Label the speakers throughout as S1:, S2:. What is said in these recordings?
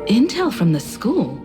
S1: Intel from the school?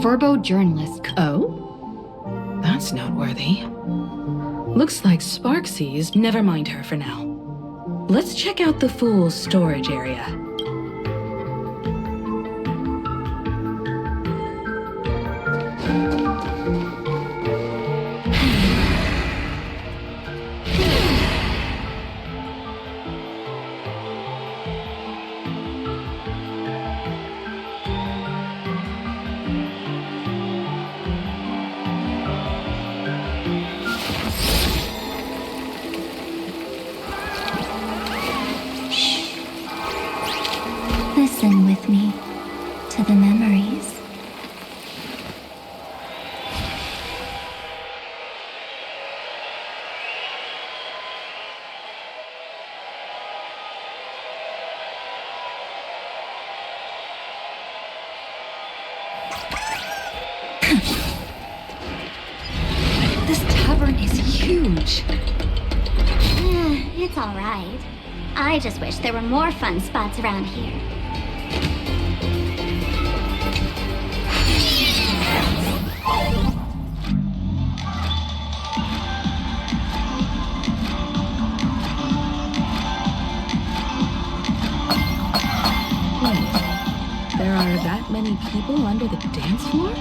S2: Furbo journalist.
S1: Oh? That's noteworthy. Looks like Sparksy's. Never mind her for now. Let's check out the Fool's storage area.
S3: Listen with me to the memories.
S2: This tavern is huge.
S3: It's all right. I just wish there were more fun spots around here.
S1: There are that many people under the dance floor?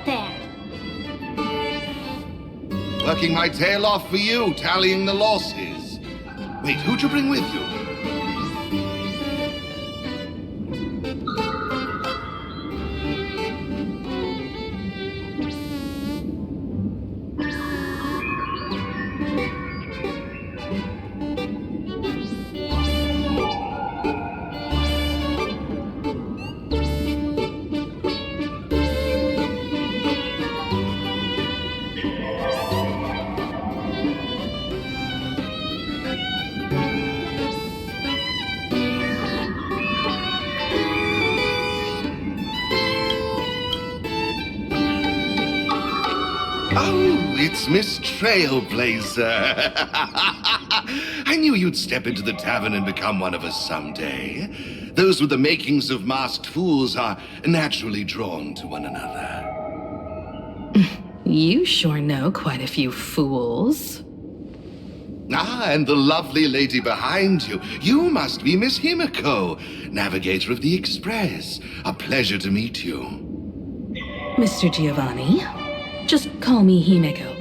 S3: there?
S4: Working my tail off for you, tallying the losses. Wait, who'd you bring with you? Oh, it's Miss Trailblazer. I knew you'd step into the tavern and become one of us someday. Those with the makings of masked fools are naturally drawn to one another.
S1: You sure know quite a few fools.
S4: Ah, and the lovely lady behind you. You must be Miss Himiko, navigator of the Express. A pleasure to meet you.
S1: Mr. Giovanni, just call me Himeko.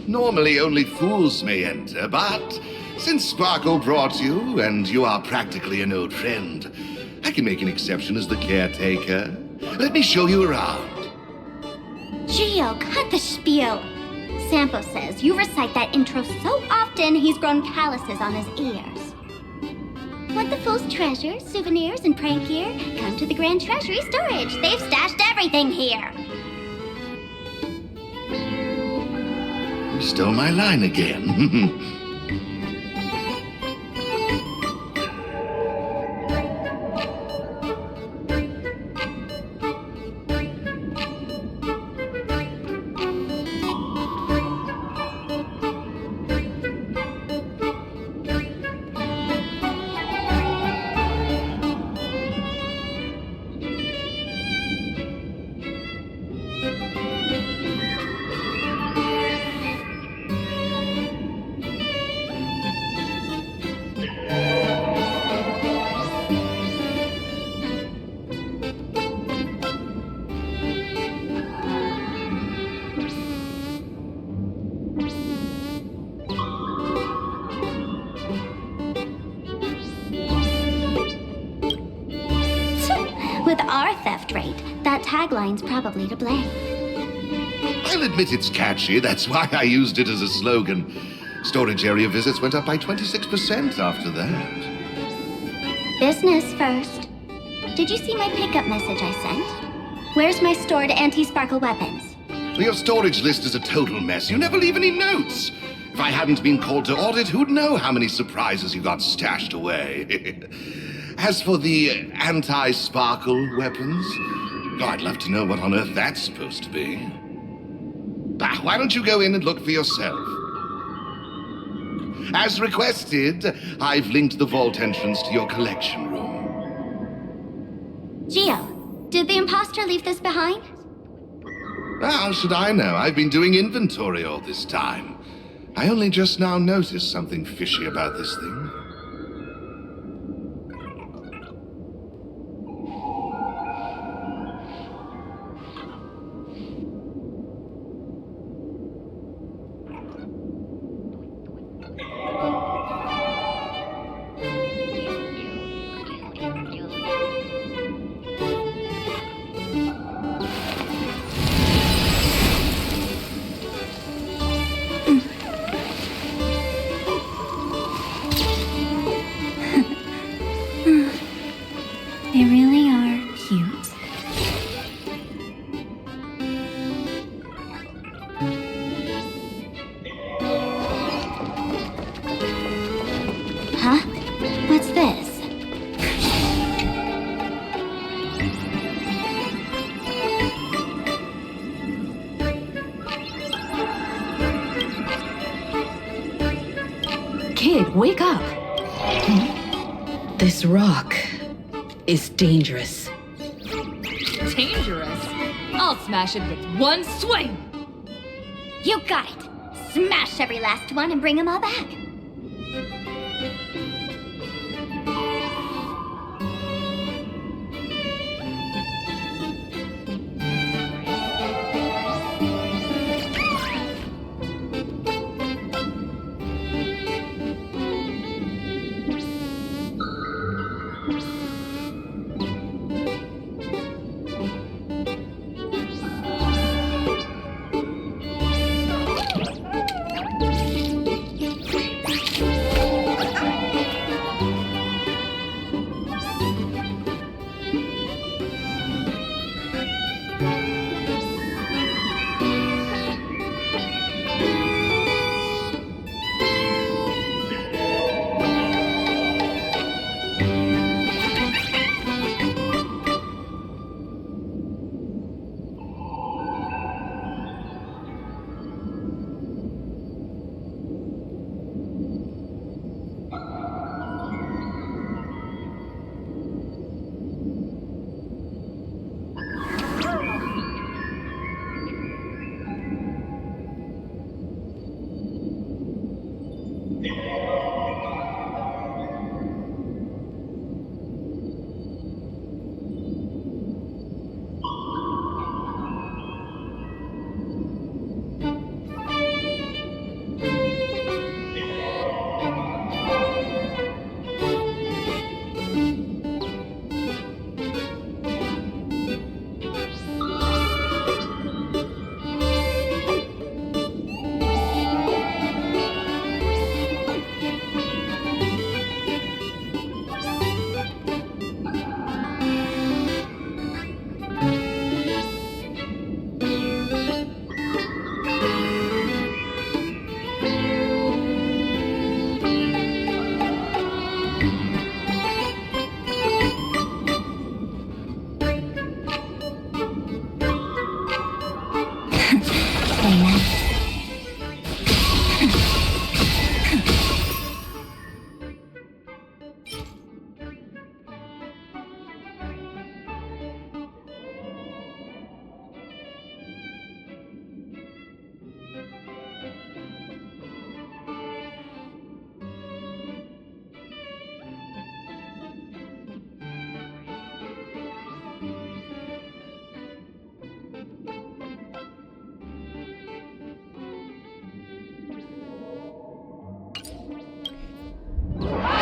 S4: Normally only fools may enter, but since Sparkle brought you, and you are practically an old friend, I can make an exception as the caretaker. Let me show you around.
S3: Gio, cut the spiel. Sampo says you recite that intro so often he's grown calluses on his ears. Want the fool's treasures, souvenirs, and prank gear? Come to the Grand Treasury Storage. They've stashed everything here.
S4: You stole my line again.
S3: With our theft rate, that tagline's probably to blame.
S4: I'll admit it's catchy. That's why I used it as a slogan. Storage area visits went up by 26% after that.
S3: Business first. Did you see my pickup message I sent? Where's my stored anti-sparkle weapons?
S4: Your storage list is a total mess. You never leave any notes. If I hadn't been called to audit, who'd know how many surprises you got stashed away? As for the anti-sparkle weapons, I'd love to know what on earth that's supposed to be. Bah, why don't you go in and look for yourself? As requested, I've linked the vault entrance to your collection room.
S3: Gio, did the imposter leave this behind?
S4: How should I know? I've been doing inventory all this time. I only just now noticed something fishy about this thing.
S3: They really are cute. Huh? What's this?
S1: Kid, wake up! This rock is dangerous.
S2: Dangerous? I'll smash it with one swing!
S3: You got it! Smash every last one and bring them all back.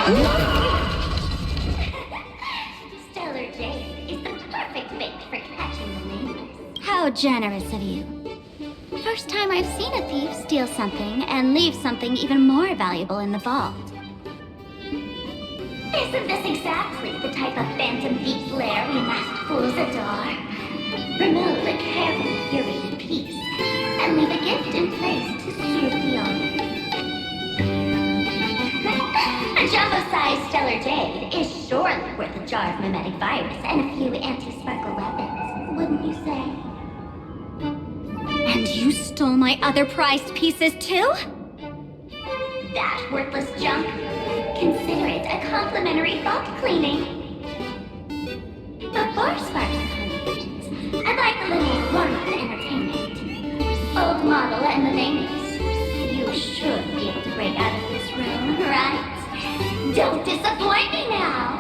S3: Stellar Jade is the perfect bait for catching the nameless. How generous of you. First time I've seen a thief steal something and leave something even more valuable in the vault. Isn't this exactly the type of phantom thief's lair we masked fools adore? Remove a carefully curated piece and leave a gift in place to soothe the owner. A jumbo-sized Stellar Jade is surely worth a jar of mimetic virus and a few anti-sparkle weapons, wouldn't you say? And you stole my other prized pieces too? That worthless junk? Consider it a complimentary vault cleaning. Before Sparks contributions, I'd like a little warm-up entertainment. Old model and the nameless. You should be able to break out of this room, right? Don't disappoint me now!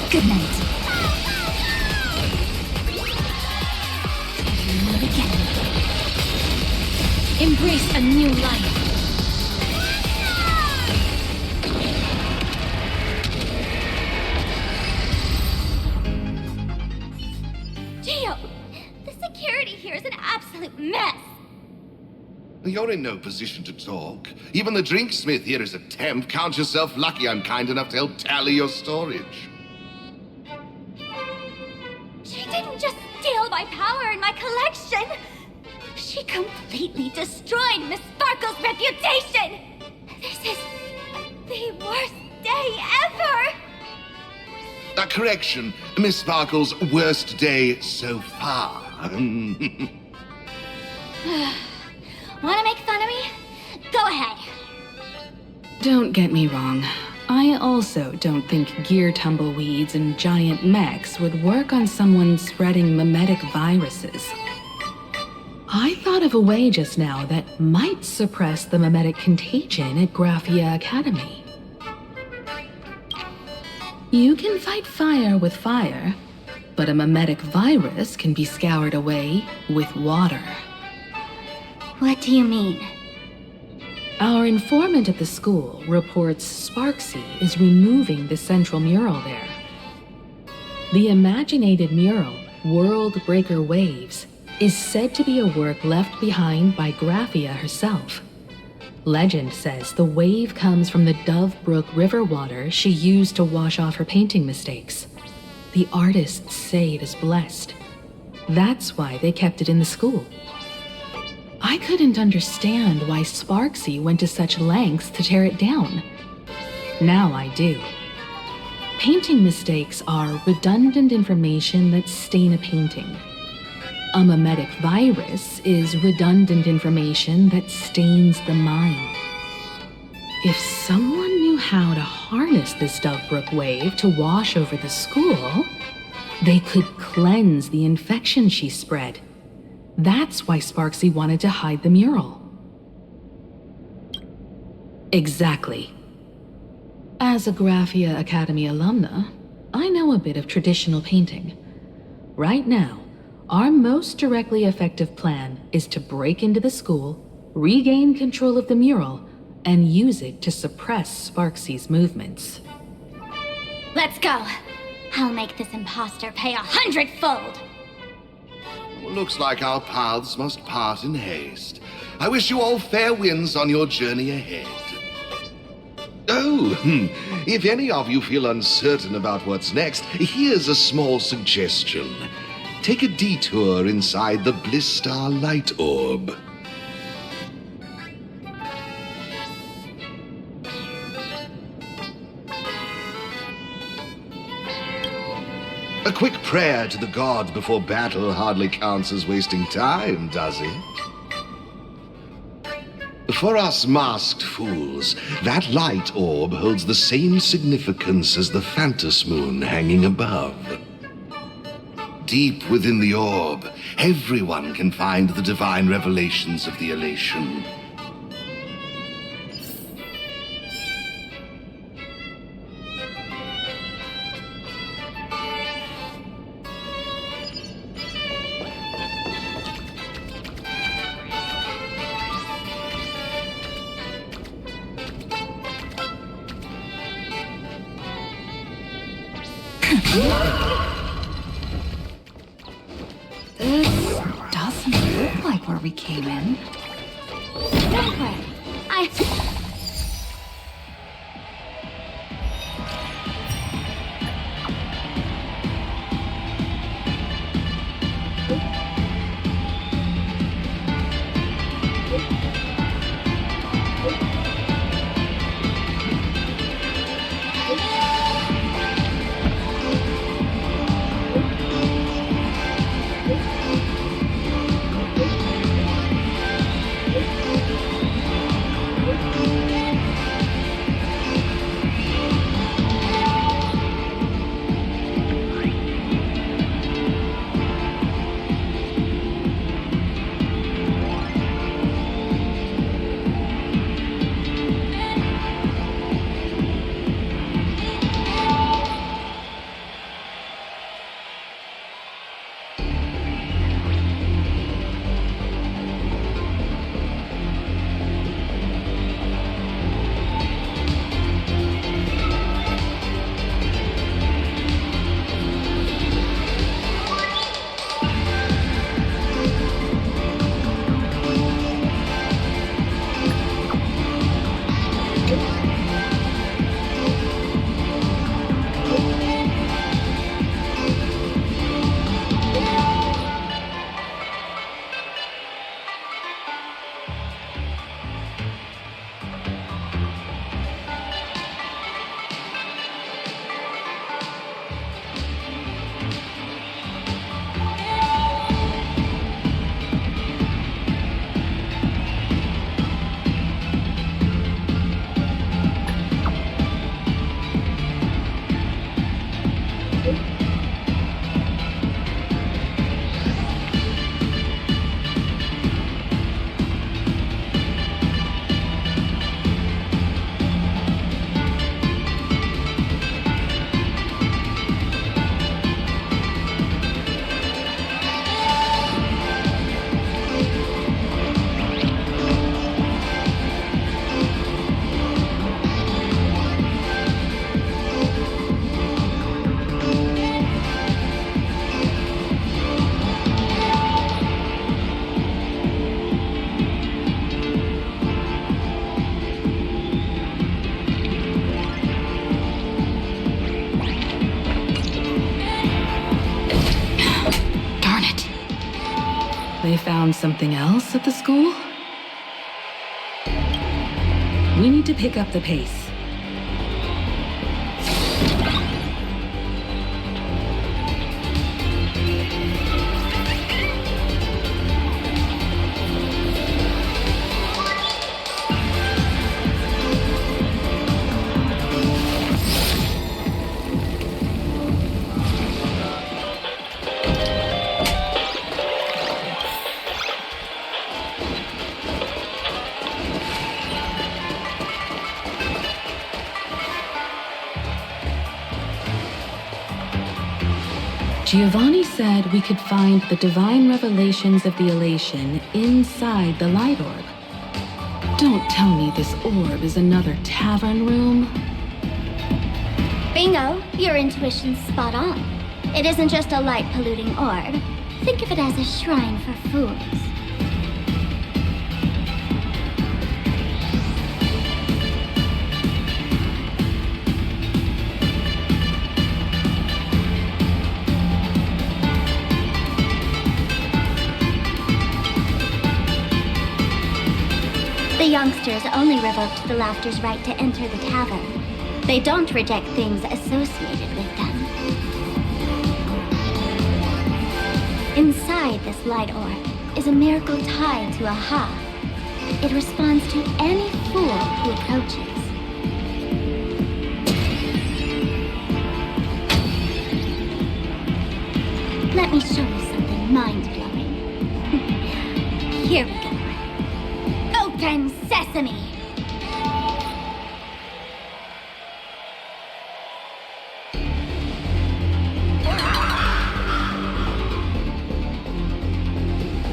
S3: Good night.
S2: Embrace a new life.
S3: Gio, the security here is an absolute mess.
S4: You're in no position to talk. Even the drinksmith here is a temp. Count yourself lucky I'm kind enough to help tally your storage.
S3: She didn't just steal my power and my collection. She completely destroyed Miss Sparkle's reputation. This is the worst day ever.
S4: A correction. Miss Sparkle's worst day so far.
S3: Want to make fun of me? Go ahead.
S1: Don't get me wrong. I also don't think gear tumbleweeds and giant mechs would work on someone spreading mimetic viruses. I thought of a way just now that might suppress the mimetic contagion at Graphia Academy. You can fight fire with fire, but a mimetic virus can be scoured away with water.
S3: What do you mean?
S1: Our informant at the school reports Sparksy is removing the central mural there. The imaginated mural, World Breaker Waves, is said to be a work left behind by Graphia herself. Legend says the wave comes from the Dove Brook river water she used to wash off her painting mistakes. The artists say it is blessed. That's why they kept it in the school. I couldn't understand why Sparksy went to such lengths to tear it down. Now I do. Painting mistakes are redundant information that stain a painting. A mimetic virus is redundant information that stains the mind. If someone knew how to harness this Dovebrook wave to wash over the school, they could cleanse the infection she spread. That's why Sparksy wanted to hide the mural. Exactly. As a Graphia Academy alumna, I know a bit of traditional painting. Right now, our most directly effective plan is to break into the school, regain control of the mural, and use it to suppress Sparksy's movements.
S3: Let's go. I'll make this imposter pay 100-fold.
S4: Looks like our paths must part in haste. I wish you all fair winds on your journey ahead. Oh, if any of you feel uncertain about what's next, here's a small suggestion. Take a detour inside the Blistar light orb. A quick prayer to the god before battle hardly counts as wasting time, does it? For us masked fools, that light orb holds the same significance as the Phantos moon hanging above. Deep within the orb, everyone can find the divine revelations of the elation.
S5: This doesn't look like where we came in.
S3: Don't worry.
S1: They found something else at the school? We need to pick up the pace. Giovanni said we could find the divine revelations of the elation inside the light orb. Don't tell me this orb is another tavern room.
S3: Bingo, your intuition's spot on. It isn't just a light-polluting orb. Think of it as a shrine for fools. The youngsters only revoked the Laughter's right to enter the tavern. They don't reject things associated with them. Inside this light orb is a miracle tied to Aha. It responds to any fool who approaches. Let me show you something mind-blowing. Here we go. Open sesame!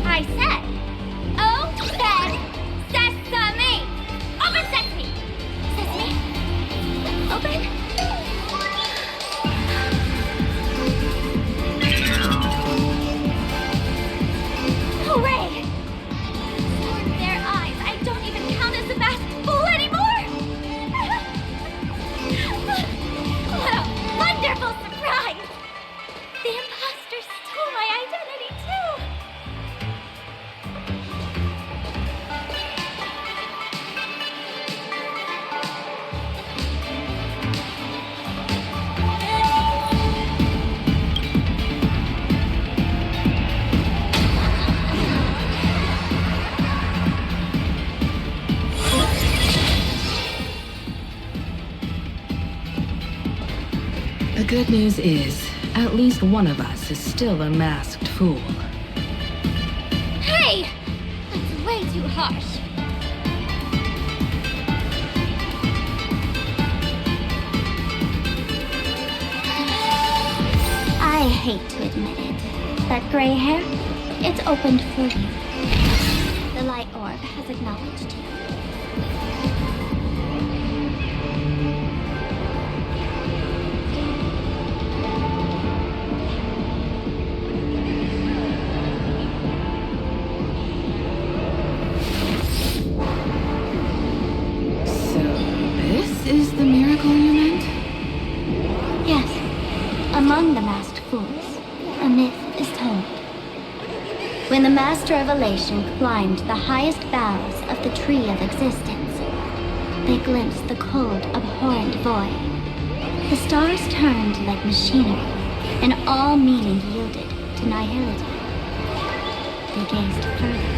S3: I said, open sesame! Open sesame! Sesame? Open? Hooray! In their eyes, I don't even count as a masked fool anymore! What a wonderful surprise! The imposter stole my identity too!
S1: The good news is, at least one of us is still a masked fool.
S3: Hey! That's way too harsh. I hate to admit it, but gray hair, it's opened for you. The light orb has acknowledged you.
S1: This is the miracle you meant?
S3: Yes, among the masked fools, a myth is told. When the Master of Elation climbed the highest boughs of the Tree of Existence, they glimpsed the cold, abhorrent void. The stars turned like machinery, and all meaning yielded to nihility. They gazed further,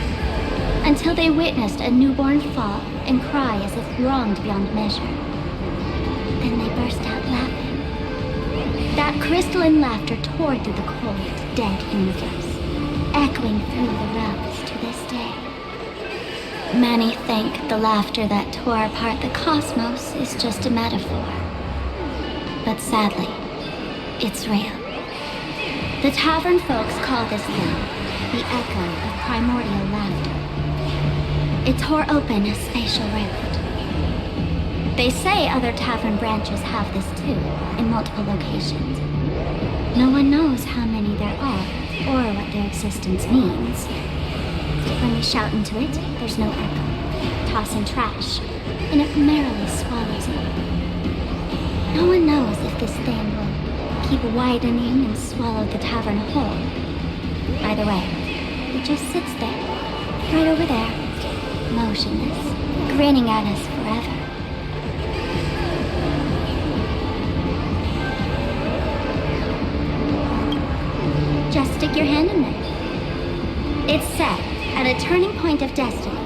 S3: until they witnessed a newborn fall and cry as if wronged beyond measure. Then they burst out laughing. That crystalline laughter tore through the cold, dead universe, echoing through the realms to this day. Many think the laughter that tore apart the cosmos is just a metaphor. But sadly, it's real. The tavern folks call this thing the echo of primordial laughter. It tore open a spatial rift. They say other tavern branches have this too, in multiple locations. No one knows how many there are, or what their existence means. When we shout into it, there's no echo. Toss in trash, and it merrily swallows it. No one knows if this thing will keep widening and swallow the tavern whole. Either way, it just sits there, right over there, motionless, grinning at us forever. Just stick your hand in there. It's said, at a turning point of destiny,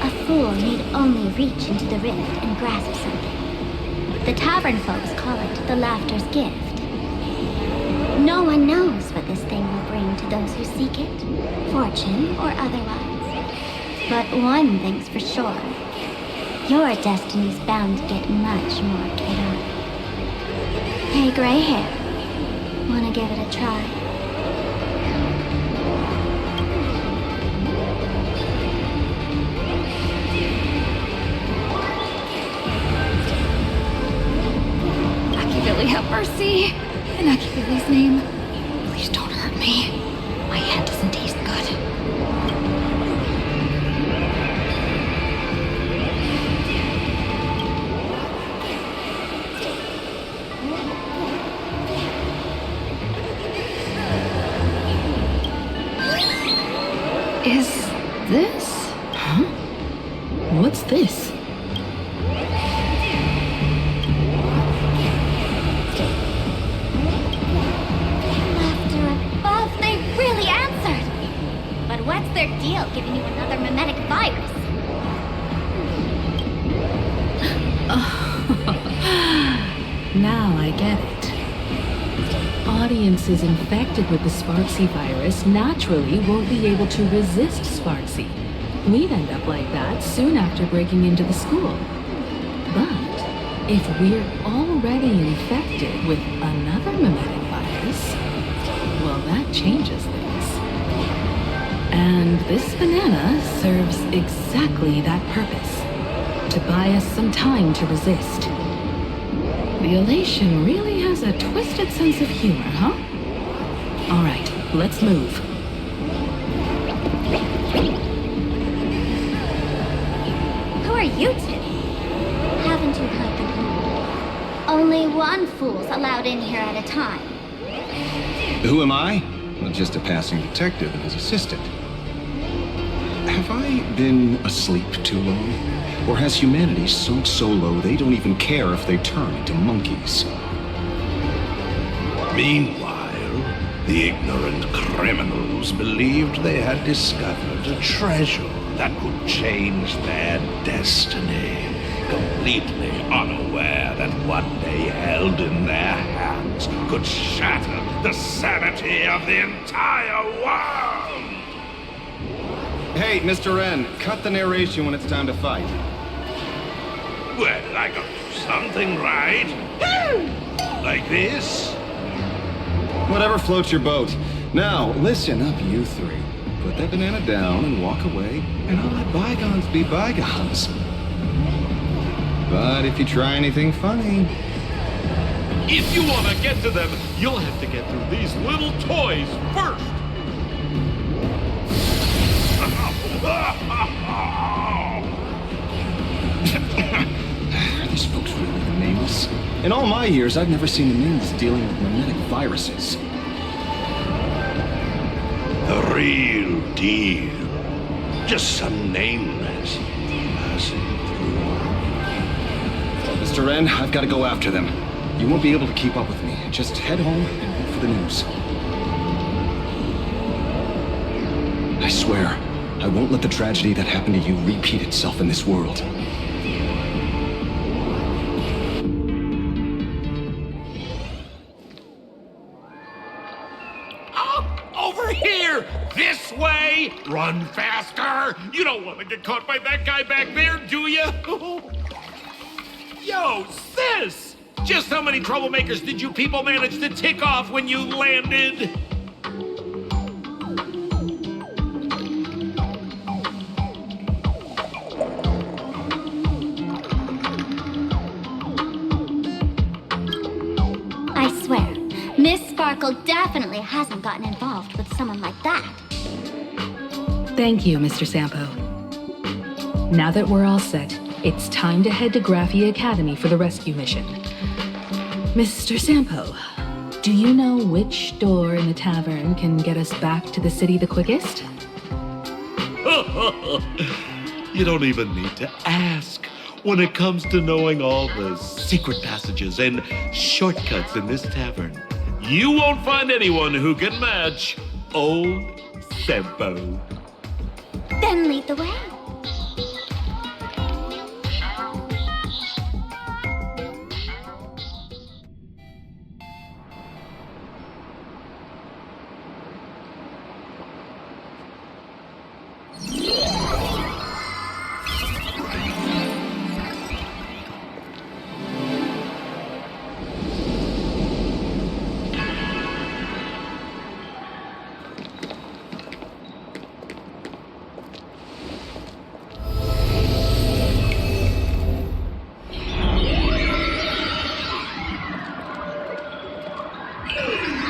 S3: a fool need only reach into the rift and grasp something. The tavern folks call it the laughter's gift. No one knows what this thing will bring to those who seek it, fortune or otherwise. But one thing's for sure. Your destiny's bound to get much more chaotic. Hey, gray hair. Wanna give it a try?
S5: Billy, have mercy. In Billy's name, please don't hurt me. My head doesn't taste good. Is this?
S1: Huh? What's this?
S3: What's their deal giving you another mimetic virus?
S1: Now I get it. Audiences infected with the Sparksy virus naturally won't be able to resist Sparksy. We'd end up like that soon after breaking into the school. But if we're already infected with another mimetic virus, well, that changes things. And this banana serves exactly that purpose, to buy us some time to resist. The elation really has a twisted sense of humor, huh? All right, let's move.
S3: Who are you two? Haven't you heard the rule? Only one fool's allowed in here at a time.
S6: Who am I? Well, just a passing detective and his assistant. Have I been asleep too long? Or has humanity sunk so low they don't even care if they turn into monkeys?
S7: Meanwhile, the ignorant criminals believed they had discovered a treasure that could change their destiny, completely unaware that what they held in their hands could shatter the sanity of the entire world!
S6: Hey, Mr. N, cut the narration when it's time to fight.
S7: Well, I got something right. Like this?
S6: Whatever floats your boat. Now, listen up, you three. Put that banana down and walk away, and I'll let bygones be bygones. But if you try anything funny...
S8: If you want to get to them, you'll have to get through these little toys first.
S6: Are these folks really the nameless? In all my years, I've never seen the nameless dealing with mimetic viruses.
S7: The real deal. Just some nameless passing through.
S6: Mr. N, I've got to go after them. You won't be able to keep up with me. Just head home and wait for the news. I swear, I won't let the tragedy that happened to you repeat itself in this world.
S8: Over here! This way! Run faster! You don't want to get caught by that guy back there, do you? Yo, sis! Just how many troublemakers did you people manage to tick off when you landed?
S3: I swear, Miss Sparkle definitely hasn't gotten involved with someone like that.
S1: Thank you, Mr. Sampo. Now that we're all set, it's time to head to Graphia Academy for the rescue mission. Mr. Sampo, do you know which door in the tavern can get us back to the city the quickest?
S8: You don't even need to ask. When it comes to knowing all the secret passages and shortcuts in this tavern, you won't find anyone who can match old Sampo.
S3: Then lead the way.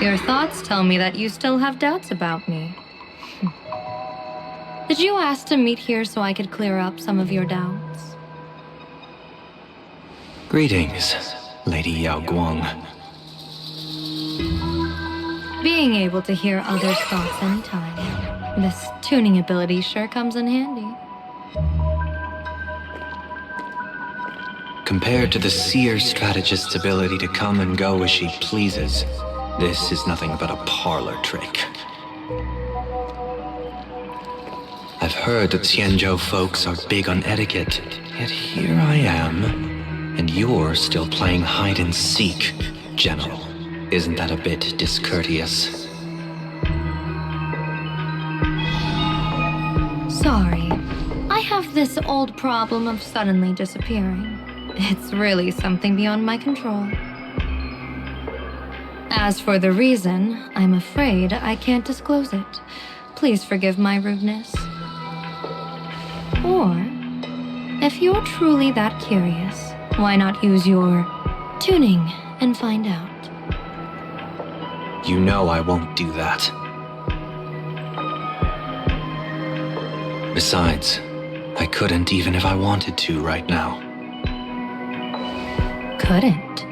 S5: Your thoughts tell me that you still have doubts about me. Did you ask to meet here so I could clear up some of your doubts?
S9: Greetings, Lady Yao Guang.
S5: Being able to hear others' thoughts anytime. This tuning ability sure comes in handy.
S9: Compared to the seer strategist's ability to come and go as she pleases, this is nothing but a parlor trick. I've heard that Xianzhou folks are big on etiquette, yet here I am, in And you're still playing hide and seek, General. Isn't that a bit discourteous?
S5: Sorry. I have this old problem of suddenly disappearing. It's really something beyond my control. As for the reason, I'm afraid I can't disclose it. Please forgive my rudeness. Or, if you're truly that curious, why not use your tuning and find out?
S9: You know I won't do that. Besides, I couldn't even if I wanted to right now.
S5: Couldn't.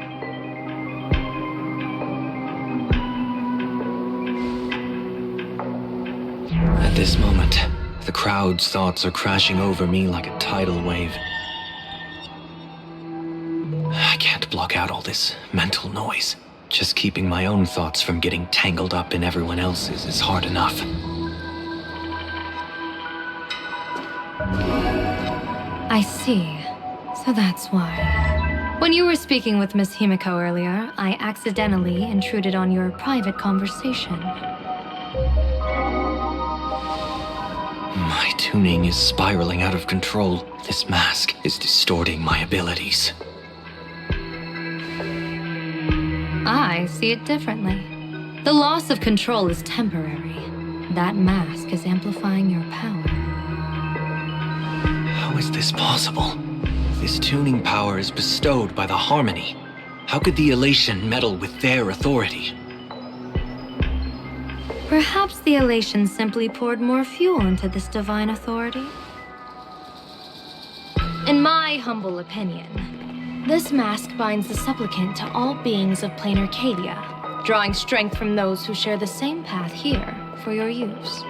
S9: At this moment, the crowd's thoughts are crashing over me like a tidal wave. I can't block out all this mental noise. Just keeping my own thoughts from getting tangled up in everyone else's is hard enough.
S5: I see. So that's why. When you were speaking with Miss Himiko earlier, I accidentally intruded on your private conversation.
S9: My tuning is spiraling out of control. This mask is distorting my abilities.
S5: I see it differently. The loss of control is temporary. That mask is amplifying your power.
S9: How is this possible? This tuning power is bestowed by the Harmony. How could the Elation meddle with their authority?
S5: Perhaps the Elation simply poured more fuel into this divine authority? In my humble opinion, this mask binds the supplicant to all beings of plain Arcadia, drawing strength from those who share the same path here for your use.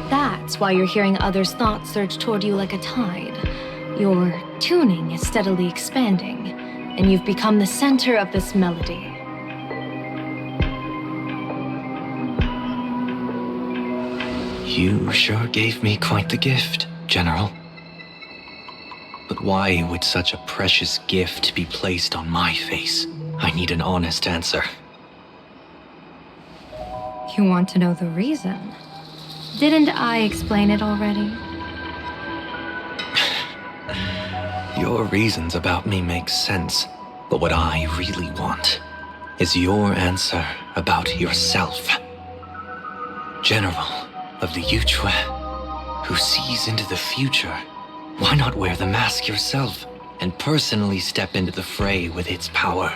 S5: That's why you're hearing others' thoughts surge toward you like a tide. Your tuning is steadily expanding, and you've become the center of this melody.
S9: You sure gave me quite the gift, General. But why would such a precious gift be placed on my face? I need an honest answer.
S5: You want to know the reason? Didn't I explain it already?
S9: Your reasons about me make sense, but what I really want is your answer about yourself. General of the Yuchue, who sees into the future. Why not wear the mask yourself and personally step into the fray with its power?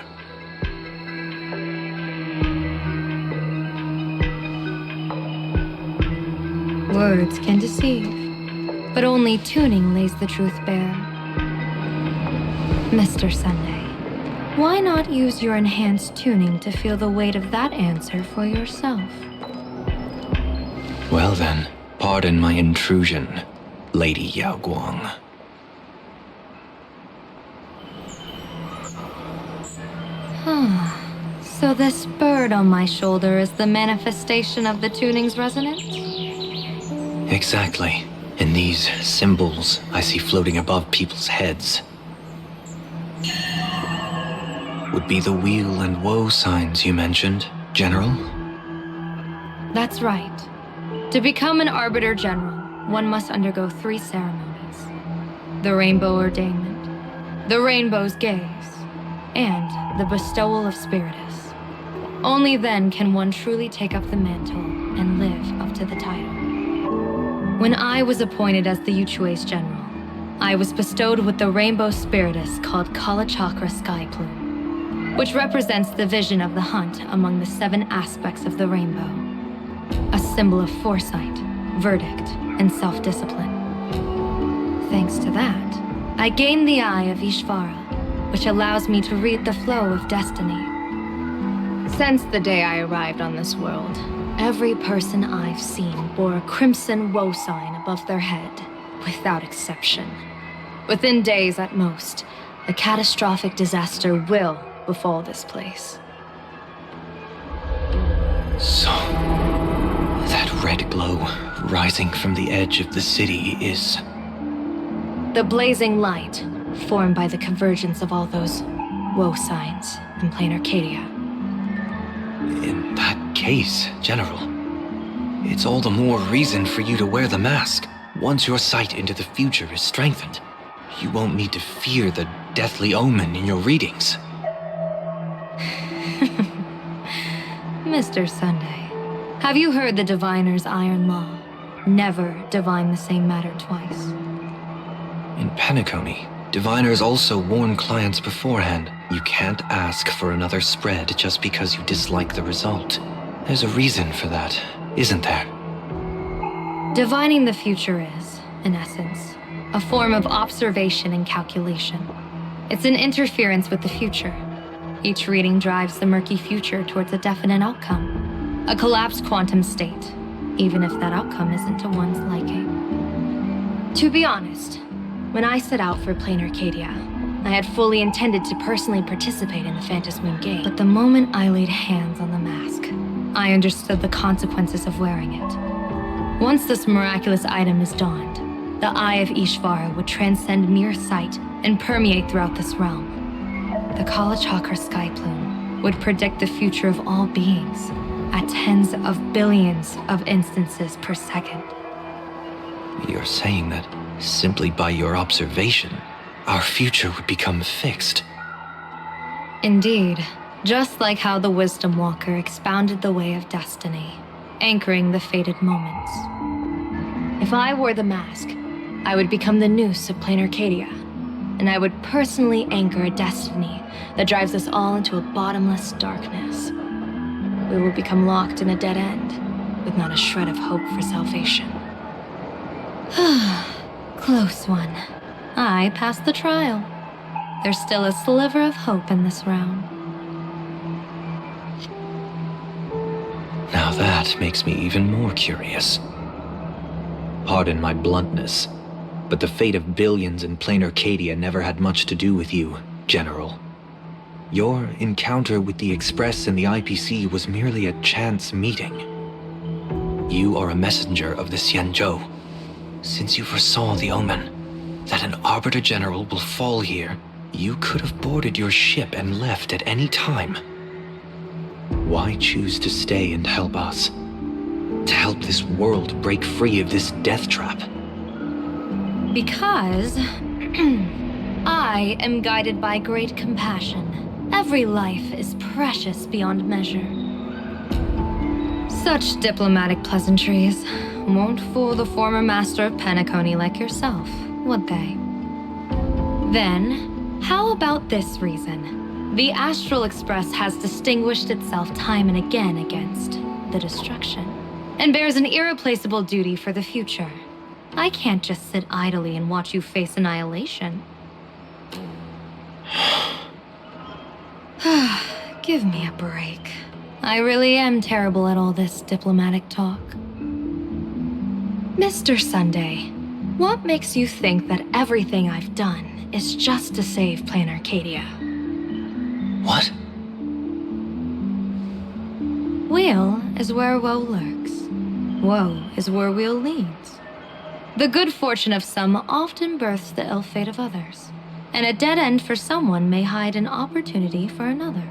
S5: Words can deceive, but only tuning lays the truth bare. Mr. Sunday, why not use your enhanced tuning to feel the weight of that answer for yourself?
S9: Well then, pardon my intrusion, Lady Yao Guang.
S5: So this bird on my shoulder is the manifestation of the tuning's resonance?
S9: Exactly. And these symbols I see floating above people's heads would be the weal and woe signs you mentioned, General?
S5: That's right. To become an Arbiter General, one must undergo 3 ceremonies. The Rainbow Ordainment, the Rainbow's Gaze, and the Bestowal of Spiritus. Only then can one truly take up the mantle and live up to the title. When I was appointed as the Yuchue's general, I was bestowed with the Rainbow Spiritus called Kalachakra Sky Plume, which represents the vision of the hunt among the 7 aspects of the rainbow. A symbol of foresight, verdict, and self-discipline. Thanks to that, I gained the Eye of Ishvara, which allows me to read the flow of destiny. Since the day I arrived on this world, every person I've seen bore a crimson woe sign above their head, without exception. Within days at most, a catastrophic disaster will befall this place.
S9: So, that red glow rising from the edge of the city is...
S5: The blazing light, formed by the convergence of all those woe signs in plain Arcadia.
S9: In that case, General, it's all the more reason for you to wear the mask. Once your sight into the future is strengthened, you won't need to fear the deathly omen in your readings.
S5: Mr. Sunday, have you heard the diviner's iron law? Never divine the same matter twice.
S9: In Penacony, diviners also warn clients beforehand. You can't ask for another spread just because you dislike the result. There's a reason for that, isn't there?
S5: Divining the future is, in essence, a form of observation and calculation. It's an interference with the future. Each reading drives the murky future towards a definite outcome, a collapsed quantum state, even if that outcome isn't to one's liking. To be honest, when I set out for plain Arcadia, I had fully intended to personally participate in the Phantasmoon game. But the moment I laid hands on the mask, I understood the consequences of wearing it. Once this miraculous item is donned, the Eye of Ishvara would transcend mere sight and permeate throughout this realm. The Kalachakra sky plume would predict the future of all beings at tens of billions of instances per second.
S9: You're saying that simply by your observation, our future would become fixed.
S5: Indeed, just like how the Wisdom Walker expounded the way of destiny, anchoring the fated moments. If I wore the mask, I would become the noose of plain Arcadia, and I would personally anchor a destiny that drives us all into a bottomless darkness. We will become locked in a dead end, with not a shred of hope for salvation. Close one. I passed the trial. There's still a sliver of hope in this round.
S9: Now that makes me even more curious. Pardon my bluntness, but the fate of billions in plain Arcadia never had much to do with you, General. Your encounter with the Express and the IPC was merely a chance meeting. You are a messenger of the Xianzhou. Since you foresaw the omen, that an Arbiter General will fall here, you could have boarded your ship and left at any time. Why choose to stay and help us? To help this world break free of this death trap?
S5: Because I am guided by great compassion. Every life is precious beyond measure. Such diplomatic pleasantries won't fool the former master of Penacony like yourself, would they? Then, how about this reason? The Astral Express has distinguished itself time and again against the destruction, and bears an irreplaceable duty for the future. I can't just sit idly and watch you face annihilation. Give me a break. I really am terrible at all this diplomatic talk. Mr. Sunday, what makes you think that everything I've done is just to save plain Arcadia?
S9: What?
S5: Weal is where woe lurks. Woe is where weal leads. The good fortune of some often births the ill fate of others, and a dead end for someone may hide an opportunity for another.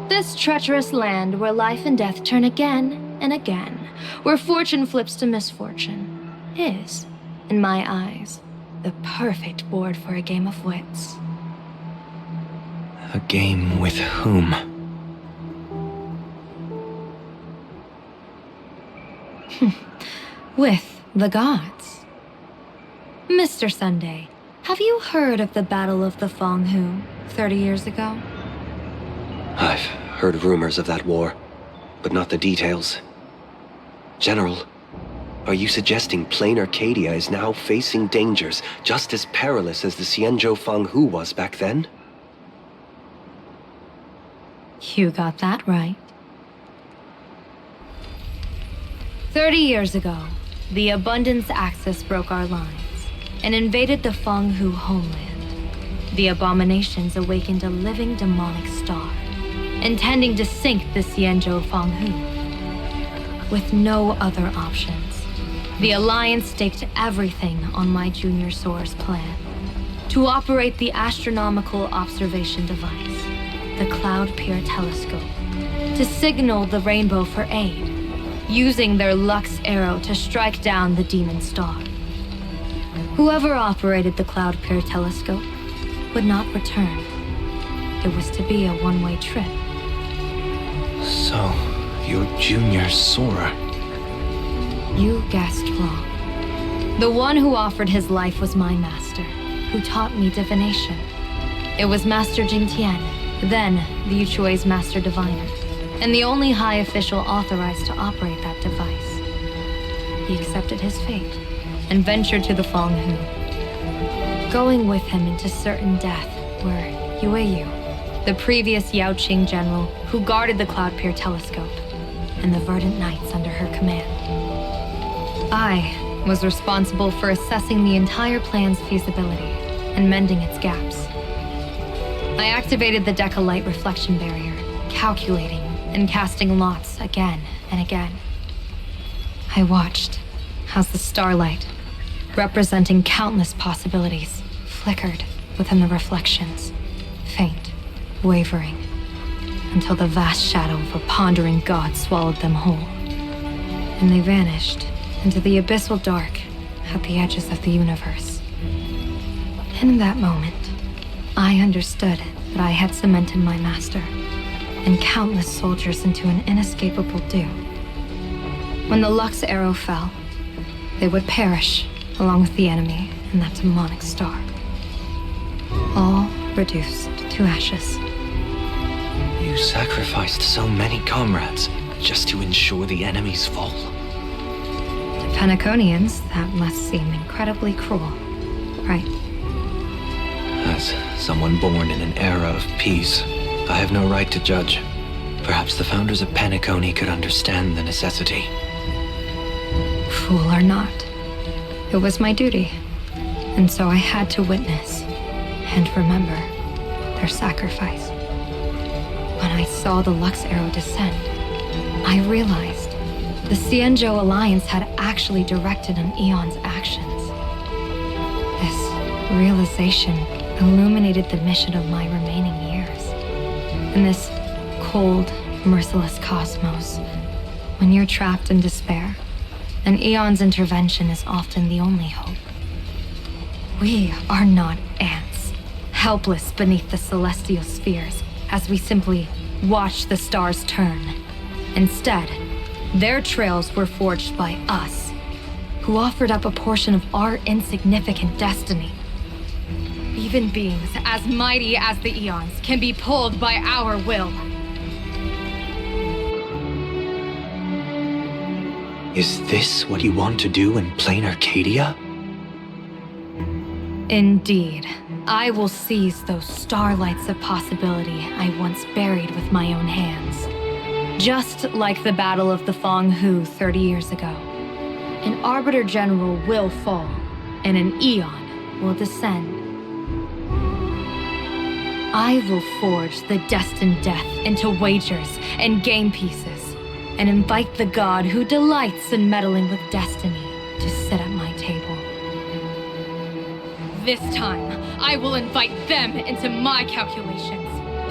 S5: This treacherous land where life and death turn again and again, where fortune flips to misfortune, is, in my eyes, the perfect board for a game of wits.
S9: A game with whom?
S5: With the gods. Mr. Sunday, have you heard of the Battle of the Fanghu 30 years ago?
S10: I've heard rumors of that war, but not the details. General, are you suggesting plain Arcadia is now facing dangers just as perilous as the Xianzhou Fanghu was back then?
S5: You got that right. 30 years ago, the Abundance Axis broke our lines and invaded the Fanghu homeland. The abominations awakened a living demonic star, intending to sink the Xianzhou Fanghu. With no other options, the Alliance staked everything on my Junior Soar's plan. to operate the astronomical observation device, the Cloud Pier Telescope, to signal the rainbow for aid, using their Lux arrow to strike down the demon star. Whoever operated the Cloud Pier Telescope would not return. It was to be a one-way trip.
S9: So, you're Junior Sora.
S5: You guessed wrong. The one who offered his life was my master, who taught me divination. It was Master Jingtian, then the Yuchui's Master Diviner, and the only high official authorized to operate that device. He accepted his fate and ventured to the Fanghu. Going with him into certain death were Yueyu, the previous Yaoqing general who guarded the Cloud Pier Telescope, and the Verdant Knights under her command. I was responsible for assessing the entire plan's feasibility and mending its gaps. I activated the Deca light reflection barrier, calculating and casting lots again and again. I watched as the starlight, representing countless possibilities, flickered within the reflections, faint, wavering, until the vast shadow of a pondering god swallowed them whole. And they vanished into the abyssal dark at the edges of the universe. In that moment, I understood that I had cemented my master and countless soldiers into an inescapable doom. When the Lux arrow fell, they would perish along with the enemy and that demonic star. All reduced to ashes.
S9: You sacrificed so many comrades just to ensure the enemy's fall.
S5: To Penaconians, that must seem incredibly cruel, right?
S9: As someone born in an era of peace, I have no right to judge. Perhaps the founders of Penacony could understand the necessity.
S5: Fool or not, it was my duty. And so I had to witness and remember their sacrifice. When I saw the Lux arrow descend, I realized the Xianzhou Alliance had actually directed an Eon's actions. This realization illuminated the mission of my remaining years. In this cold, merciless cosmos, when you're trapped in despair, an Eon's intervention is often the only hope. We are not ants, helpless beneath the celestial spheres as we simply watch the stars turn. Instead, their trails were forged by us, who offered up a portion of our insignificant destiny. Even beings as mighty as the Eons can be pulled by our will.
S9: Is this what you want to do in plain Arcadia?
S5: Indeed. I will seize those starlights of possibility I once buried with my own hands. Just like the Battle of the Fanghu 30 years ago. An Arbiter General will fall, and an Eon will descend. I will forge the destined death into wagers and game pieces, and invite the god who delights in meddling with destiny to sit at my table. This time, I will invite them into my calculations,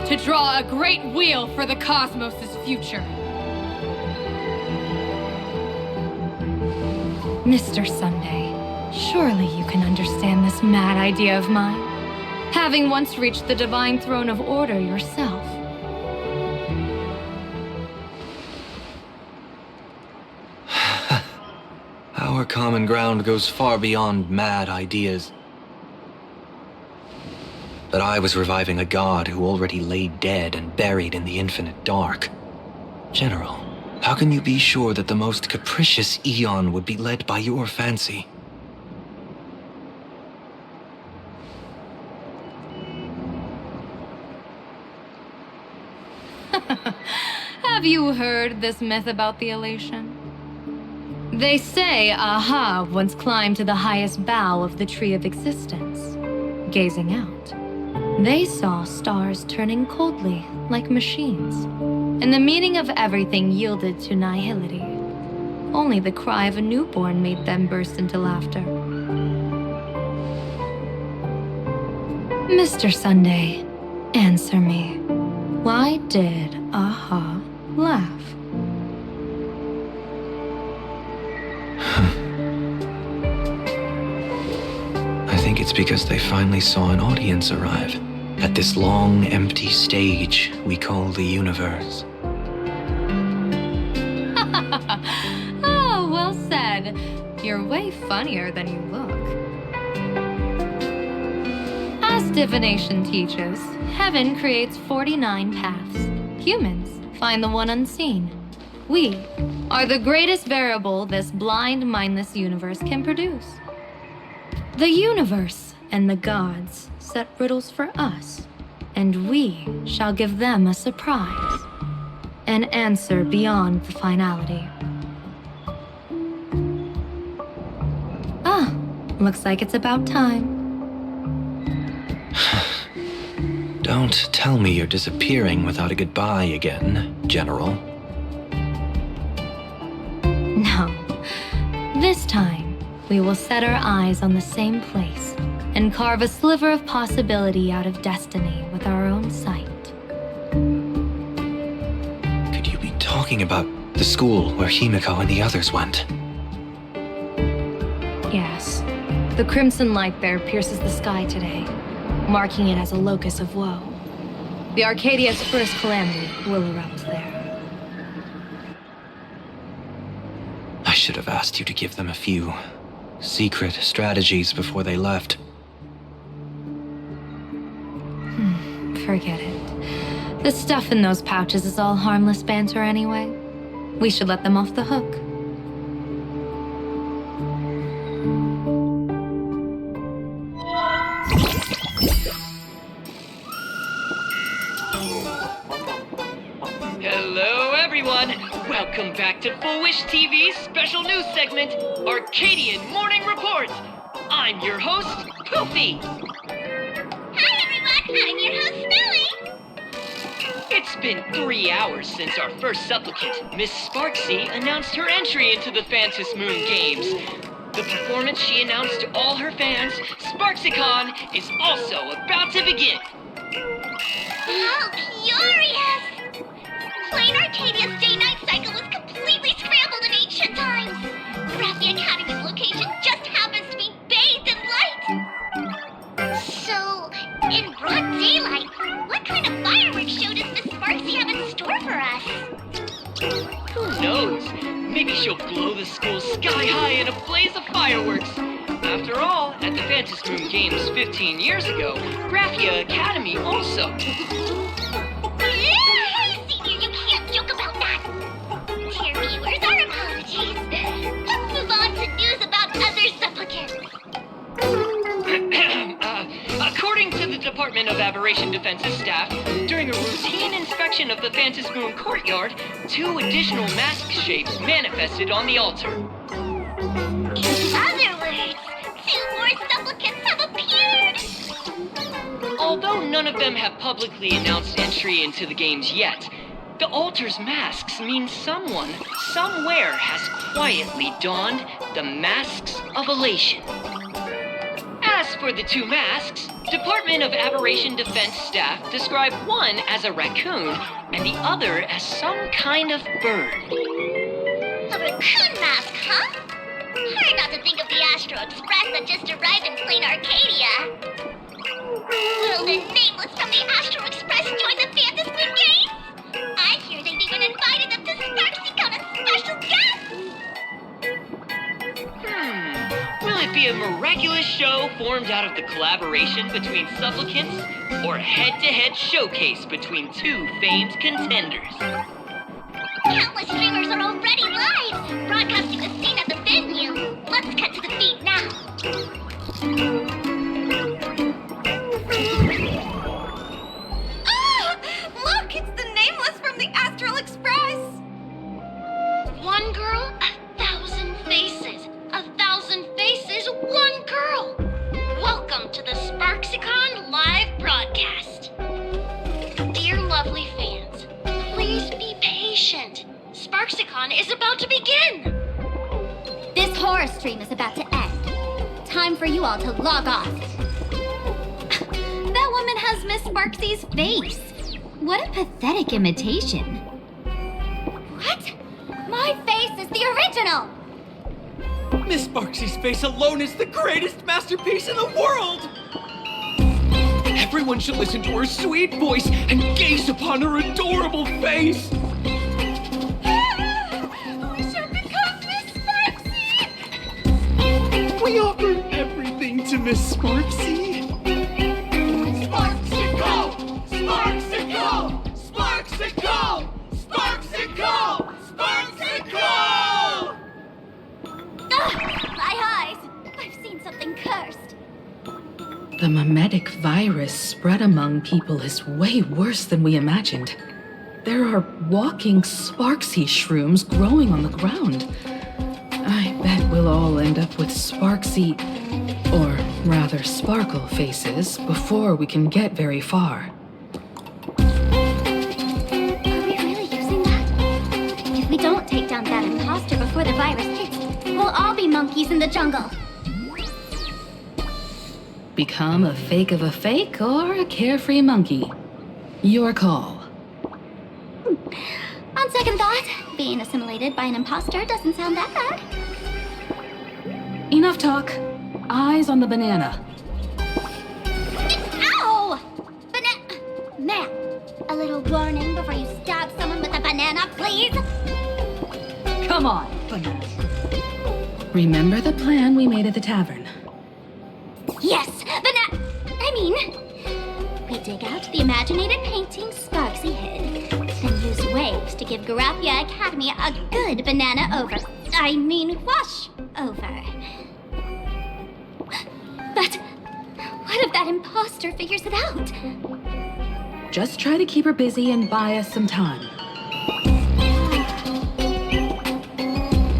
S5: to draw a great wheel for the cosmos' future. Mr. Sunday, surely you can understand this mad idea of mine, having once reached the divine throne of order yourself.
S9: Our common ground goes far beyond mad ideas. But I was reviving a god who already lay dead and buried in the infinite dark. General, how can you be sure that the most capricious Eon would be led by your fancy?
S5: Have you heard this myth about the elation? They say Aha once climbed to the highest bough of the Tree of Existence. Gazing out, they saw stars turning coldly like machines, and the meaning of everything yielded to nihility. Only the cry of a newborn made them burst into laughter. Mr. Sunday, answer me. Why did Aha laugh?
S9: I think it's because they finally saw an audience arrive at this long, empty stage we call the universe.
S5: Oh, well said. You're way funnier than you look. As divination teaches, heaven creates 49 paths. Humans find the one unseen. We are the greatest variable this blind, mindless universe can produce. The universe and the gods set riddles for us, and we shall give them a surprise. An answer beyond the finality. Ah, looks like it's about time.
S9: Don't tell me you're disappearing without a goodbye again, General.
S5: No. This time, we will set our eyes on the same place and carve a sliver of possibility out of destiny with our own sight.
S9: Could you be talking about the school where Himiko and the others went?
S5: Yes. The crimson light there pierces the sky today, marking it as a locus of woe. The Arcadia's first calamity will erupt there.
S9: I should have asked you to give them a few secret strategies before they left.
S5: Forget it. The stuff in those pouches is all harmless banter anyway. We should let them off the hook.
S11: Hello, everyone. Welcome back to Full Wish TV's special news segment, Arcadian Morning Report. I'm your host, Poofy.
S3: Hi, everyone. I'm your host, Snowy.
S11: It's been 3 hours since our first supplicant, Miss Sparksy, announced her entry into the Phantom Moon Games. The performance she announced to all her fans, SparksyCon, is also about to begin.
S3: How curious! Plain Arcadia's day-night cycle was completely scrambled in ancient times. Raffia Academy's location just happens to be bathed in light. So, in broad daylight, what kind of fireworks show does Miss Sparksy have in store for us?
S11: Who knows? Maybe she'll blow the school sky high in a blaze of fireworks. After all, at the Phantom Moon Games 15 years ago, Raffia Academy also.
S3: Hey, Senior, you can't joke about that. Dear viewers, our apologies. Let's move on to news about other supplicants.
S11: According to the Department of Aberration Defense's staff, during a routine inspection of the Phantom Moon courtyard, 2 additional mask shapes manifested on the altar.
S3: In other words, 2 more supplicants have appeared.
S11: Although none of them have publicly announced entry into the games yet, the altar's masks mean someone, somewhere has quietly donned the masks of elation. As for the 2 masks, Department of Aberration Defense staff describe one as a raccoon and the other as some kind of bird.
S3: A raccoon mask, huh? Hard not to think of the Astro Express that just arrived in plain Arcadia. Will the Nameless from the Astro Express join the Phantom Moon Games? I hear they've even invited them to SparksyCon as special guests.
S11: Will it be a miraculous show formed out of the collaboration between supplicants, or a head-to-head showcase between 2 famed contenders?
S3: Countless streamers are already live, broadcasting the scene at the venue. Let's cut to the feed now.
S12: Ah! Look, it's the Nameless from the Astral Express!
S2: One girl, 1,000 faces. 1,000 faces, one girl. Welcome to the SparksyCon live broadcast. Dear lovely fans, please be patient. SparksyCon is about to begin.
S3: This horror stream is about to end. Time for you all to log off.
S12: That
S3: was Miss Sparksy's face? What a pathetic imitation. What? My face is the original!
S11: Miss Sparksy's face alone is the greatest masterpiece in the world! Everyone should listen to her sweet voice and gaze upon her adorable face!
S12: We should become Miss Sparksy!
S13: We offer everything to Miss Sparksy.
S12: Sparksicle! Sparksicle! Sparksicle! Sparksicle! Sparksicle!
S3: Ugh, my eyes! I've seen something cursed.
S1: The mimetic virus spread among people is way worse than we imagined. There are walking Sparksy shrooms growing on the ground. I bet we'll all end up with Sparksy, or rather Sparkle faces before we can get very far.
S3: Are we really using that? If we don't take down that imposter before the virus hits, we'll all be monkeys in the jungle.
S1: Become a fake of a fake or a carefree monkey. Your call.
S3: On second thought, being assimilated by an imposter doesn't sound that bad.
S1: Enough talk. Eyes on the banana.
S3: Ow! Ma'am, a little warning before you stab someone with a banana, please?
S1: Come on, banana. Remember the plan we made at the tavern?
S3: Yes, we dig out the imaginated painting Sparksy hid, and use waves to give Garapia Academy a good banana wash over. But what if that imposter figures it out?
S1: Just try to keep her busy and buy us some time.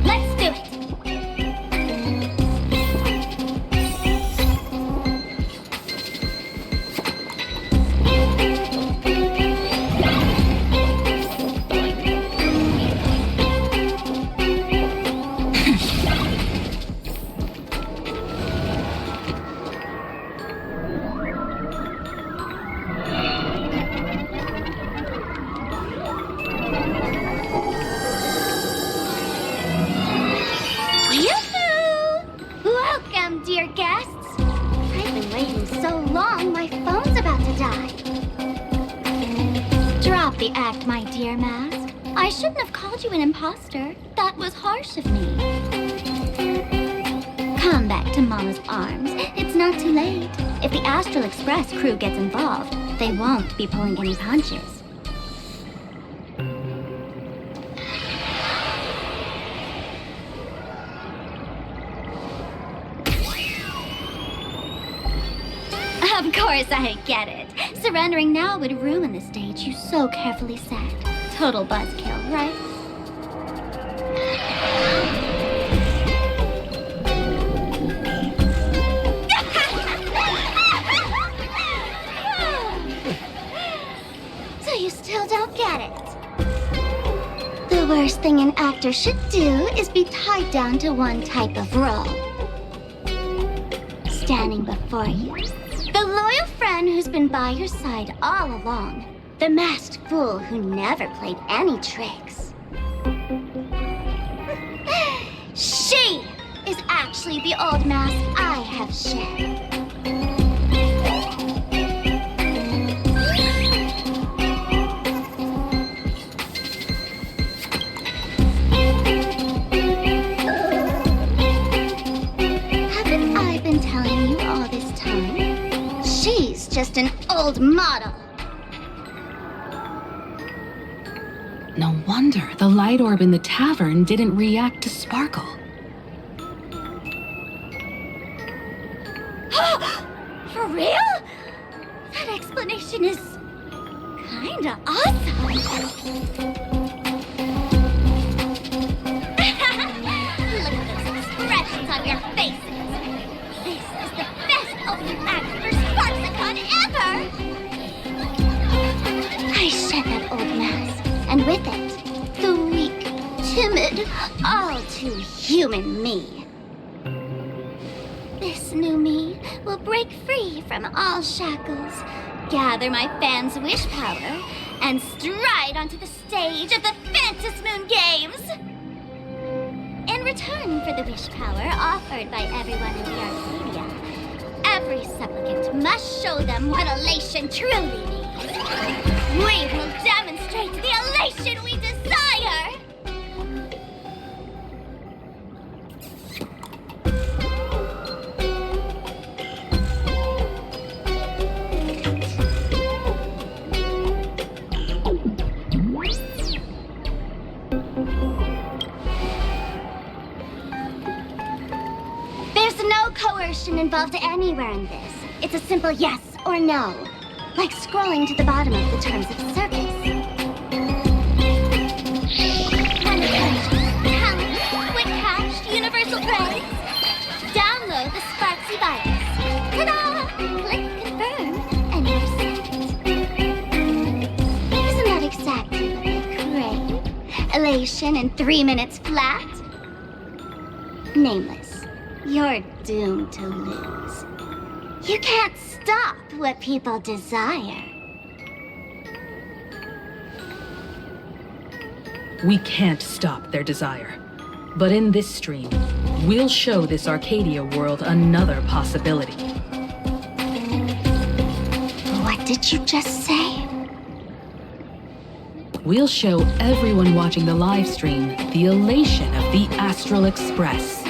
S3: Let's do it! Dear guests, I've been waiting so long, my phone's about to die. Drop the act, my dear Mask. I shouldn't have called you an imposter. That was harsh of me. Come back to Mama's arms. It's not too late. If the Astral Express crew gets involved, they won't be pulling any punches. Of course I get it. Surrendering now would ruin the stage you so carefully set. Total buzzkill, right? So you still don't get it? The worst thing an actor should do is be tied down to one type of role. Standing before you, the loyal friend who's been by your side all along. The masked fool who never played any tricks. She is actually the old mask I have shed. Haven't I been telling you all this time? She's just an old model.
S1: No wonder the light orb in the tavern didn't react to Sparkle.
S3: For real? That explanation is kinda awesome. Look at those expressions on your faces. This is the best opening act for Sparksicon ever! I shed that old mask, and with it, the weak, timid, all too human me. This new me will break free from all shackles, gather my fans' wish power and stride onto the stage of the Phantasmoon Moon Games. In return for the wish power offered by everyone in the Arcadia, every supplicant must show them what elation truly means. We will demonstrate the elation we desire! There's no coercion involved anywhere in this. It's a simple yes or no, like scrolling to the bottom of the terms of service. Talent, quick cash, universal praise. Download the Sparksy virus. Ta-da! Click confirm, and you're set. Isn't that exactly what they crave? Elation in 3 minutes flat? Nameless, you're doomed to lose. You can't stop what people desire.
S1: We can't stop their desire. But in this stream, we'll show this Arcadia world another possibility.
S3: What did you just say?
S1: We'll show everyone watching the live stream the elation of the Astral Express.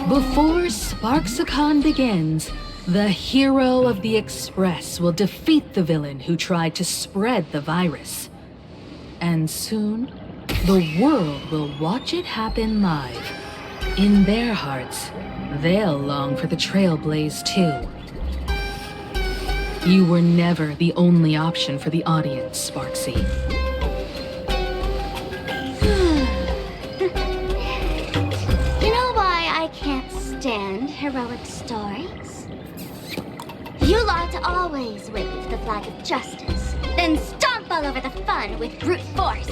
S1: Before Sparksicon begins, the hero of the Express will defeat the villain who tried to spread the virus. And soon, the world will watch it happen live. In their hearts, they'll long for the Trailblaze too. You were never the only option for the audience, Sparksy.
S3: You know why I can't stand heroic stories? You lot always wave the flag of justice, then stomp all over the fun with brute force.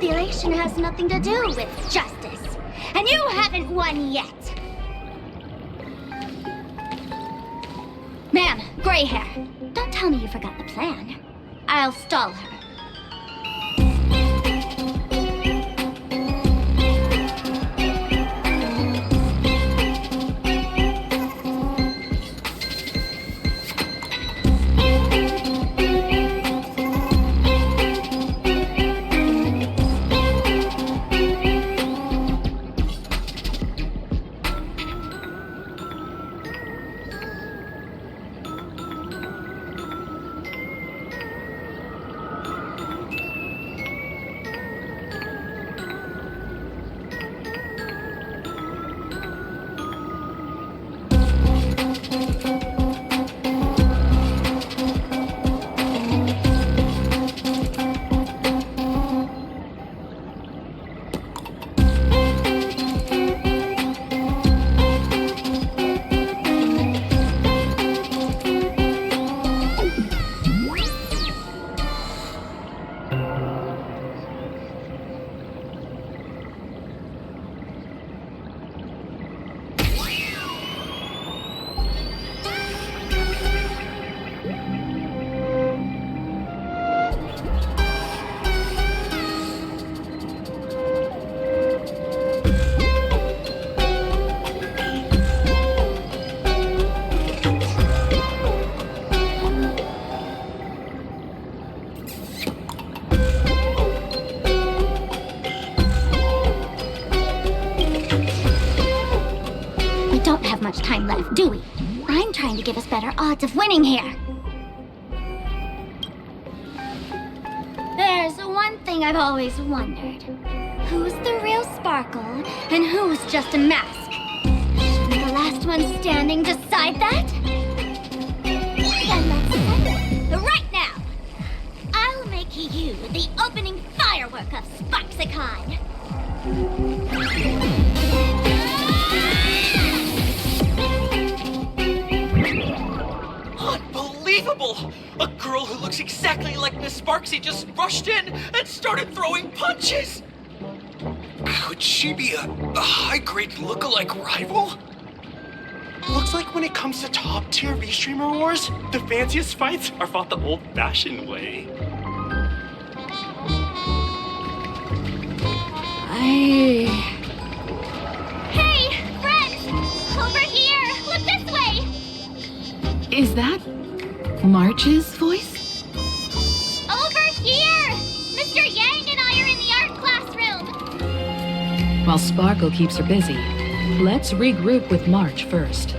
S3: The elation has nothing to do with justice, and you haven't won yet. Ma'am, gray hair, don't tell me you forgot the plan. I'll stall her. much time left, do we? I'm trying to give us better odds of winning here. There's one thing I've always wondered. Who's the real Sparkle, and who's just a mask? Shouldn't the last one standing decide that? Then let's settle it right now. I'll make you the opening firework of Sparksicon.
S14: Unbelievable! A girl who looks exactly like Miss Sparksy just rushed in and started throwing punches!
S15: Could she be a high-grade lookalike rival? Looks like when it comes to top-tier V-Streamer wars, the fanciest fights are fought the old-fashioned way.
S3: Hey, friends! Over here! Look this way!
S1: Is that March's voice?
S3: Over here! Mr. Yang and I are in the art classroom!
S1: While Sparkle keeps her busy, let's regroup with March first.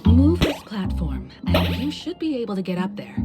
S1: Move this platform, and you should be able to get up there.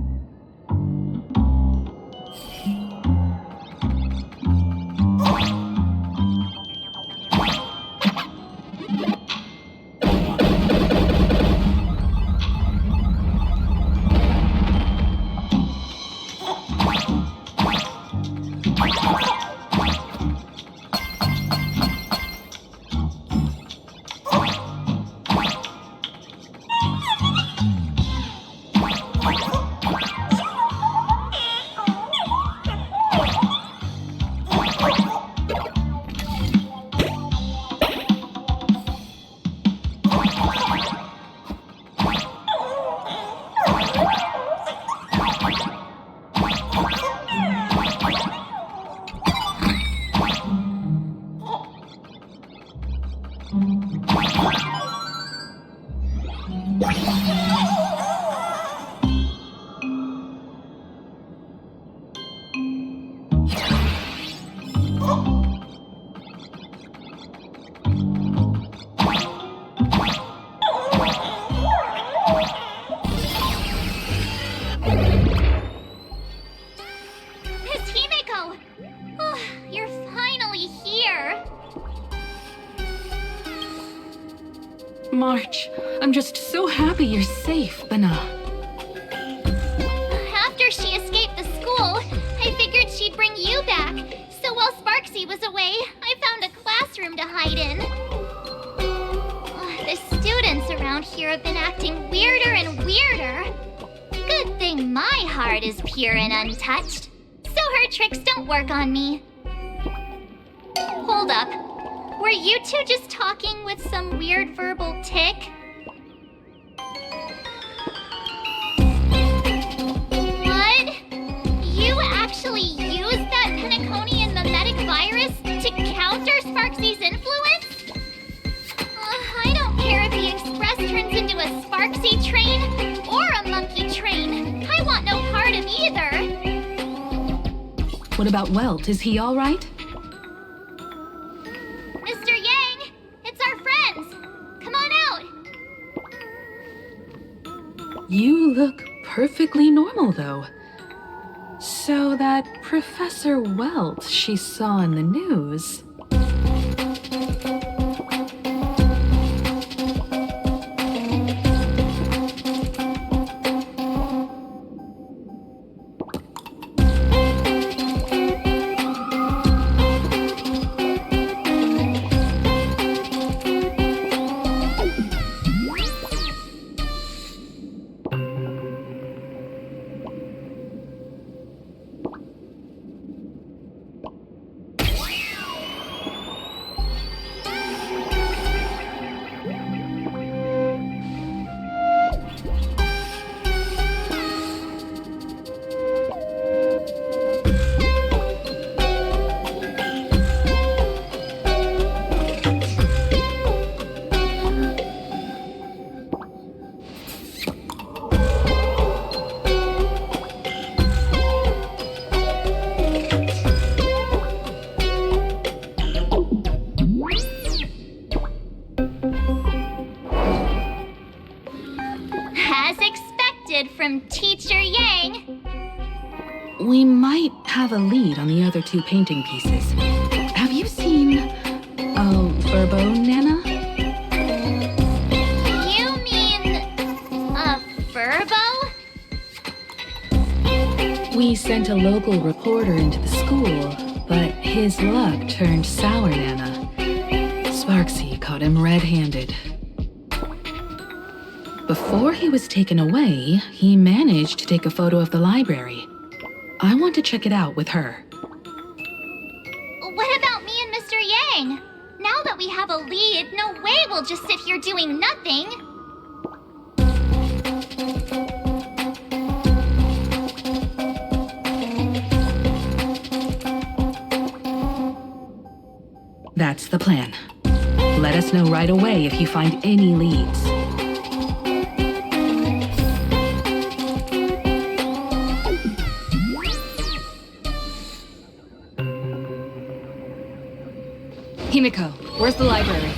S3: Miss Himeko! Oh, you're finally here!
S1: March, I'm just so happy you're safe, Bana.
S3: After she escaped the school, I figured she'd bring you back. So while Sparksy was away, I found a classroom to hide in. The students around here have been acting weirder and weirder. Good thing my heart is pure and untouched, so her tricks don't work on me. Hold up. Were you two just talking with some weird verbal tick? What? You actually used that Penaconian mimetic virus to counter Sparksy's influence? I don't care if the Express turns into a Sparksy train or a monkey train. I want no part of either.
S1: What about Welt? Is he all right?
S3: Mr. Yang, it's our friends. Come on out.
S1: You look perfectly normal, though. So that Professor Welt she saw in the news...
S3: from Teacher Yang.
S1: We might have a lead on the other two painting pieces. Have you seen Furbo, Nana?
S3: You mean a Furbo?
S1: We sent a local reporter into the school, but his luck turned sour, Nana. Sparksy caught him red-handed. Before he was taken away, he managed to take a photo of the library. I want to check it out with her.
S3: What about me and Mr. Yang? Now that we have a lead, no way we'll just sit here doing nothing.
S1: That's the plan. Let us know right away if you find any leads.
S5: Himiko, where's the library?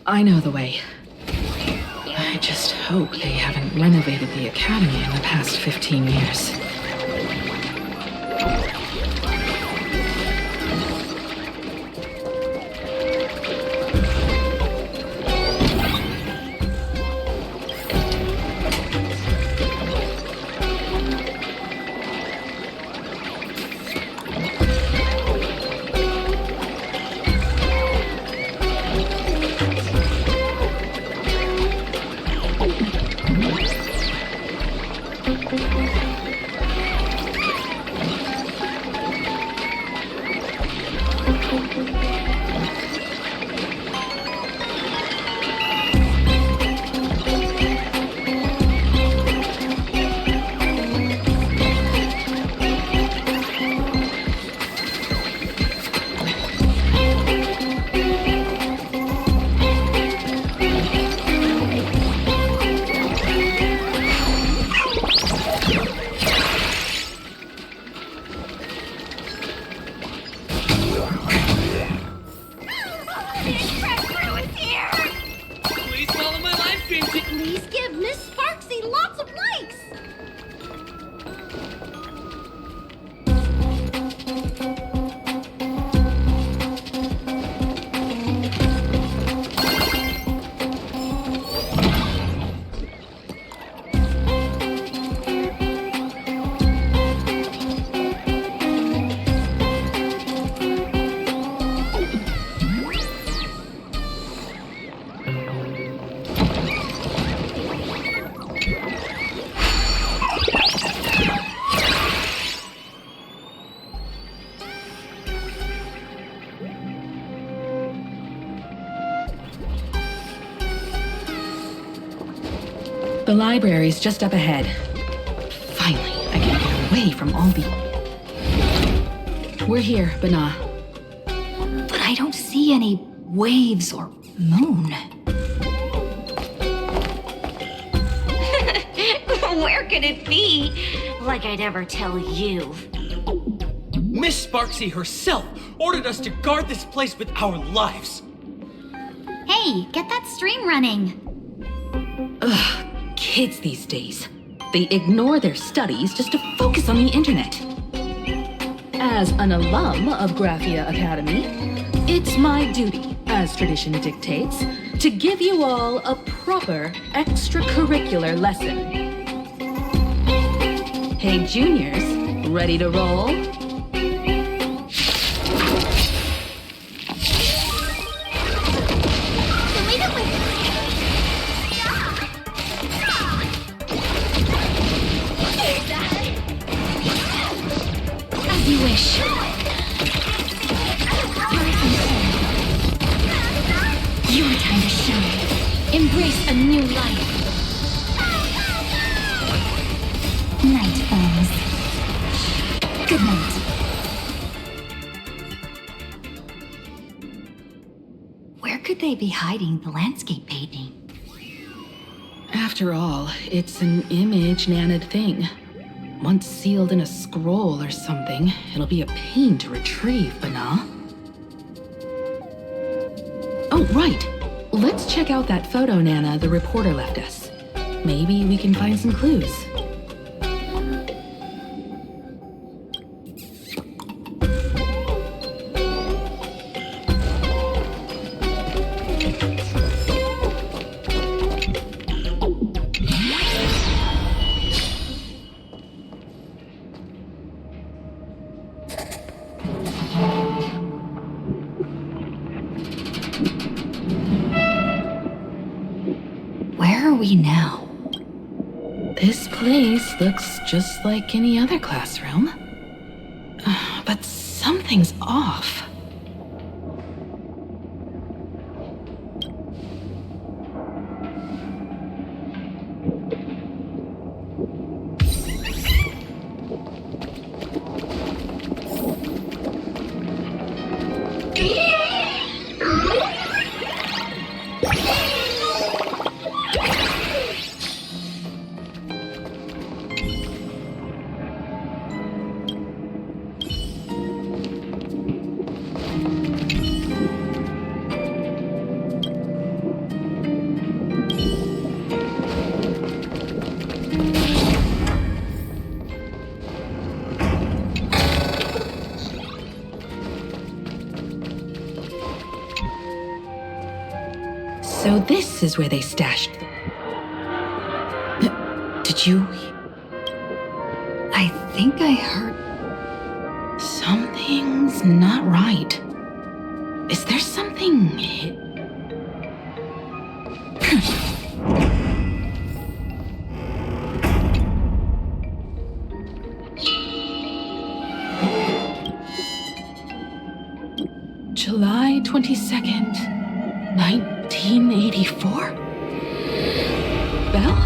S1: I know the way. I just hope they haven't renovated the academy in the past 15 years.
S12: Please give Miss Sparksy lots of likes!
S1: The library's just up ahead. Finally, I can get away from all the... We're here, Bana.
S5: But I don't see any waves or moon.
S12: Where could it be? Like I'd ever tell you.
S14: Miss Sparksy herself ordered us to guard this place with our lives.
S3: Hey, get that stream running.
S1: Ugh, kids these days. They ignore their studies just to focus on the internet. As an alum of Graphia Academy, it's my duty, as tradition dictates, to give you all a proper extracurricular lesson. Hey, juniors, ready to roll?
S5: As you wish. Your time to shine. Embrace a new life. Night falls. Good night. Where could they be hiding the landscape painting?
S1: After all, it's an image Nana'd thing. Once sealed in a scroll or something, it'll be a pain to retrieve, Bana. Oh, right. Let's check out that photo, Nana, the reporter left us. Maybe we can find some clues.
S5: Where are we now?
S1: This place looks just like any other classroom. But something's off. So this is where they stashed them. Did you...
S5: I think I heard...
S1: Something's not right. Is there something... July 22nd, 1984? Belle?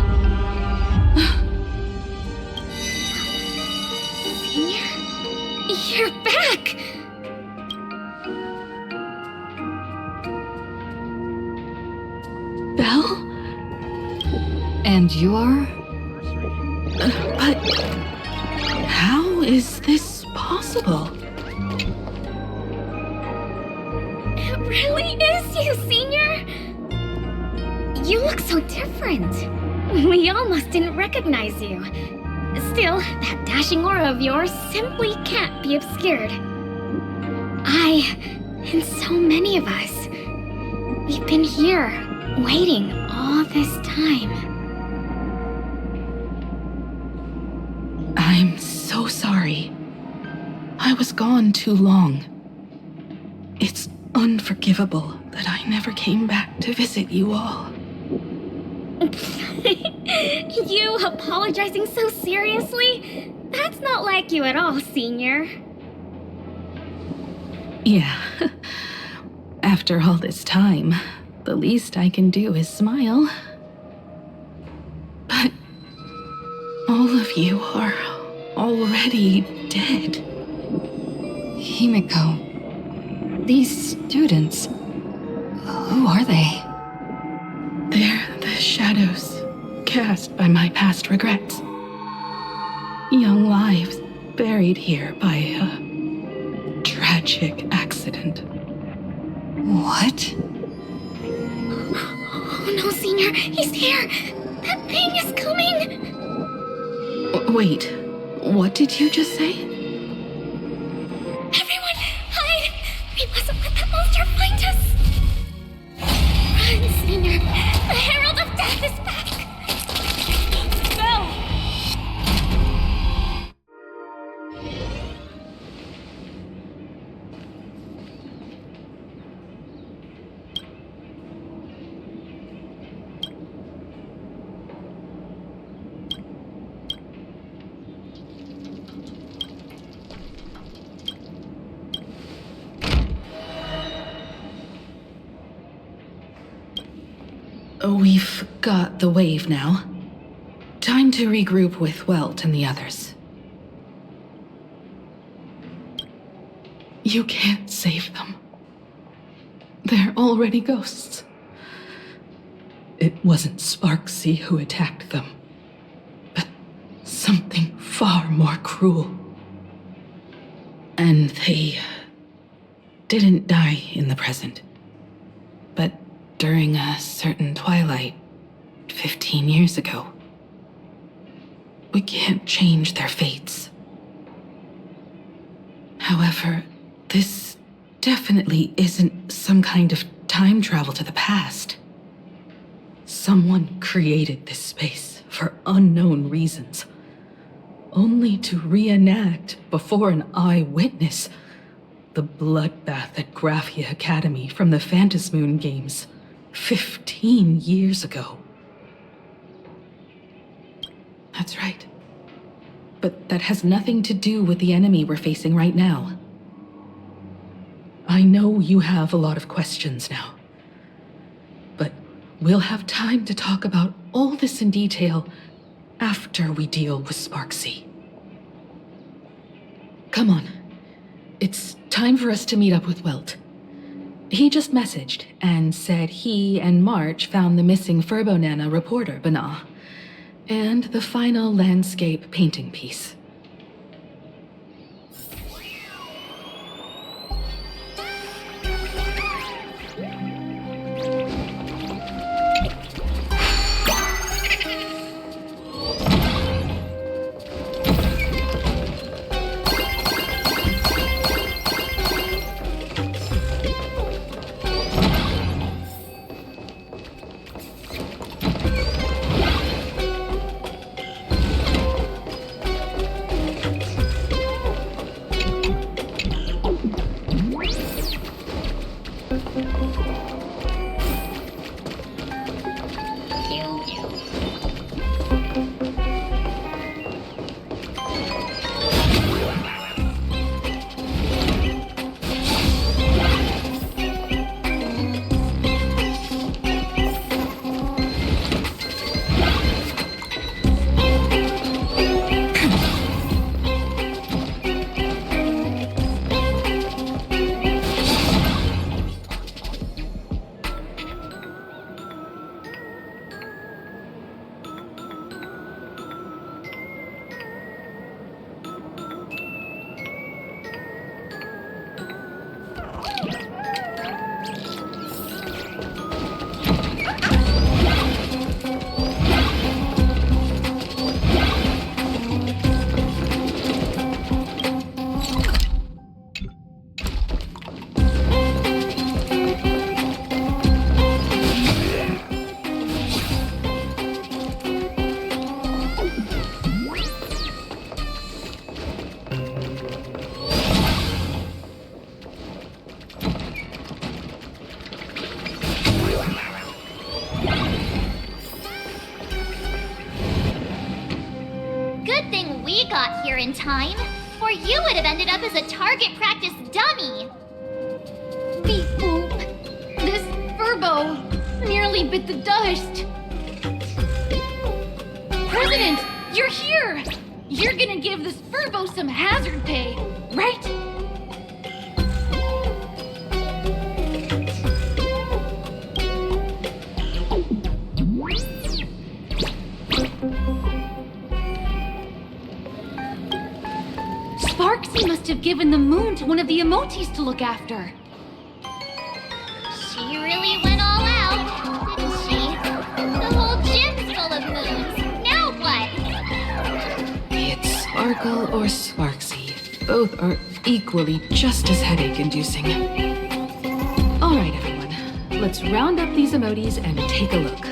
S3: You're back!
S1: Belle?
S5: And you are?
S1: But... how is this possible?
S3: It really is you, Senior! You look so different. We almost didn't recognize you. Still, that dashing aura of yours simply can't be obscured. I, and so many of us, we've been here, waiting all this time.
S1: I'm so sorry. I was gone too long. It's unforgivable that I never came back to visit you all.
S3: You apologizing so seriously? That's not like you at all, Senior.
S1: Yeah. After all this time, the least I can do is smile. But all of you are already dead.
S5: Himiko, these students, who are they?
S1: They're the shadows cast by my past regrets. Young lives buried here by a tragic accident.
S5: What?
S3: Oh no, Senior, he's here! That thing is coming!
S1: Wait, what did you just say?
S3: Everyone, hide! We mustn't let that monster find us! Run, Senior! The Herald of Death is back!
S12: Belle!
S1: We've got the wave now. Time to regroup with Welt and the others. You can't save them. They're already ghosts. It wasn't Sparksy who attacked them, but something far more cruel. And they didn't die in the present, but during a certain twilight 15 years ago. We can't change their fates. However, this definitely isn't some kind of time travel to the past. Someone created this space for unknown reasons, only to reenact before an eyewitness the bloodbath at Graphia Academy from the Phantasmoon games 15 years ago. That's right. But that has nothing to do with the enemy we're facing right now. I know you have a lot of questions now, but we'll have time to talk about all this in detail after we deal with Sparksy. Come on. It's time for us to meet up with Welt. He just messaged and said he and March found the missing Furbonana reporter, Bana, and the final landscape painting piece.
S3: Got here in time, or you would have ended up as a target practice dummy.
S16: Beep boop. This Furbo nearly bit the dust. President, you're here! You're gonna give this Furbo some hazard pay, right? Sparksy must have given the moon to one of the emotes to look after.
S3: She really went all out, didn't she? The whole gym's full of moons. Now what?
S1: Be it Sparkle or Sparksy, both are equally just as headache-inducing. All right, everyone. Let's round up these emotes and take a look.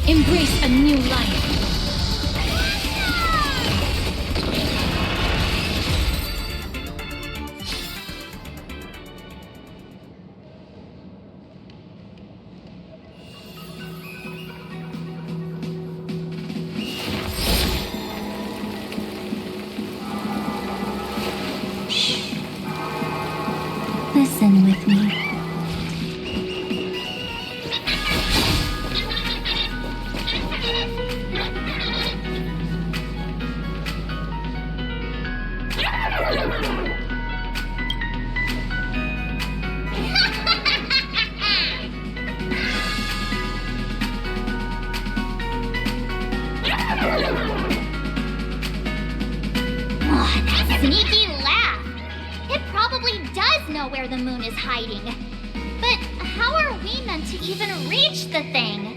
S16: Embrace a new life.
S3: where the moon is hiding. But how are we meant to even reach the thing?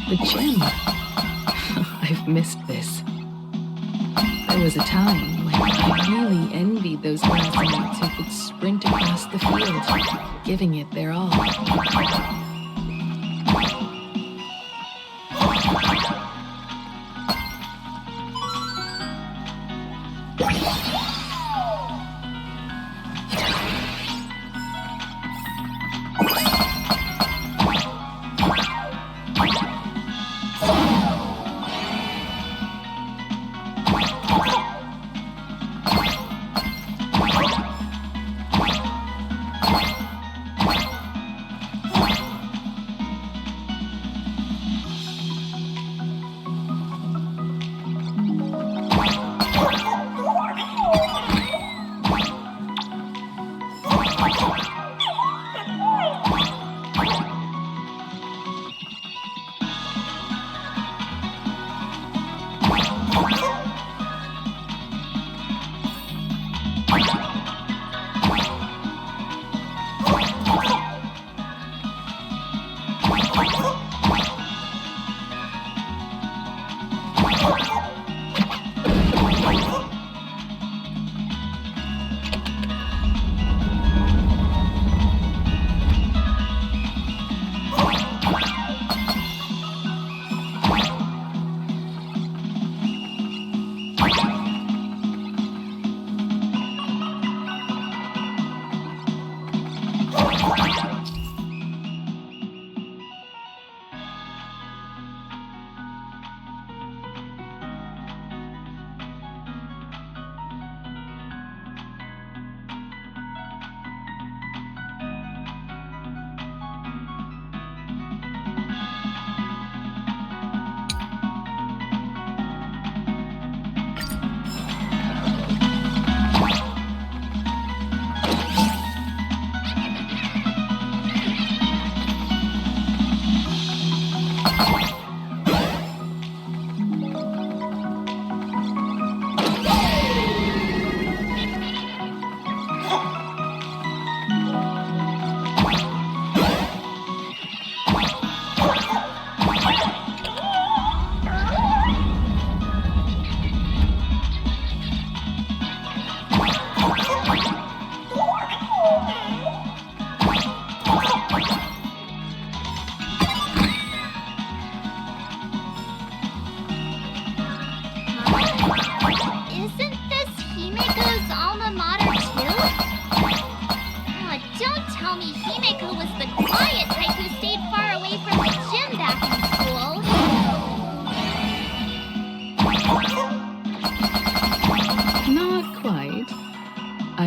S1: The gym. I've missed this. There was a time when I really envied those classmates who could sprint across the field, giving it their all.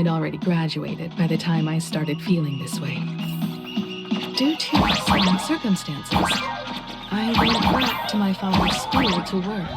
S1: I'd already graduated by the time I started feeling this way. Due to some circumstances, I went back to my father's school to work.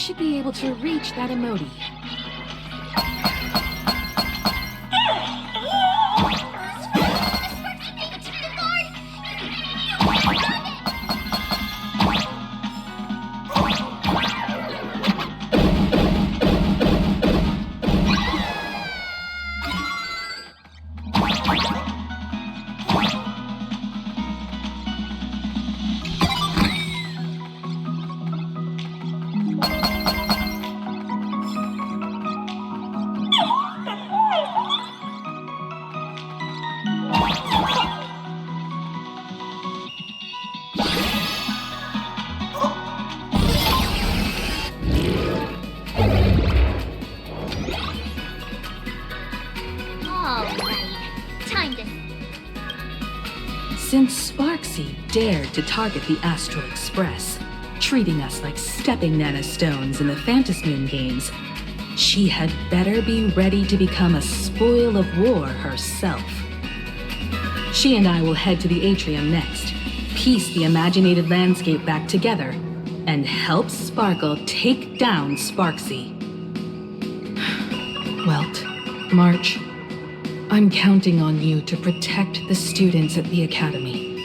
S1: should be able to reach that emoji. Since Sparksy dared to target the Astral Express, treating us like stepping nanostones in the Phantasmoon games, she had better be ready to become a spoil of war herself. She and I will head to the atrium next, piece the imaginated landscape back together, and help Sparkle take down Sparksy. Welt, March, I'm counting on you to protect the students at the Academy.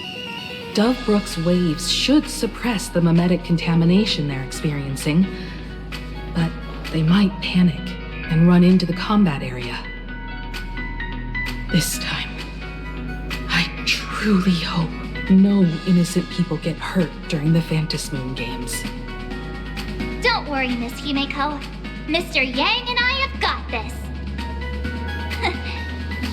S1: Dovebrook's waves should suppress the mimetic contamination they're experiencing, but they might panic and run into the combat area. This time, I truly hope no innocent people get hurt during the Phantasmoon games.
S3: Don't worry, Miss Himeko. Mr. Yang and I have got this.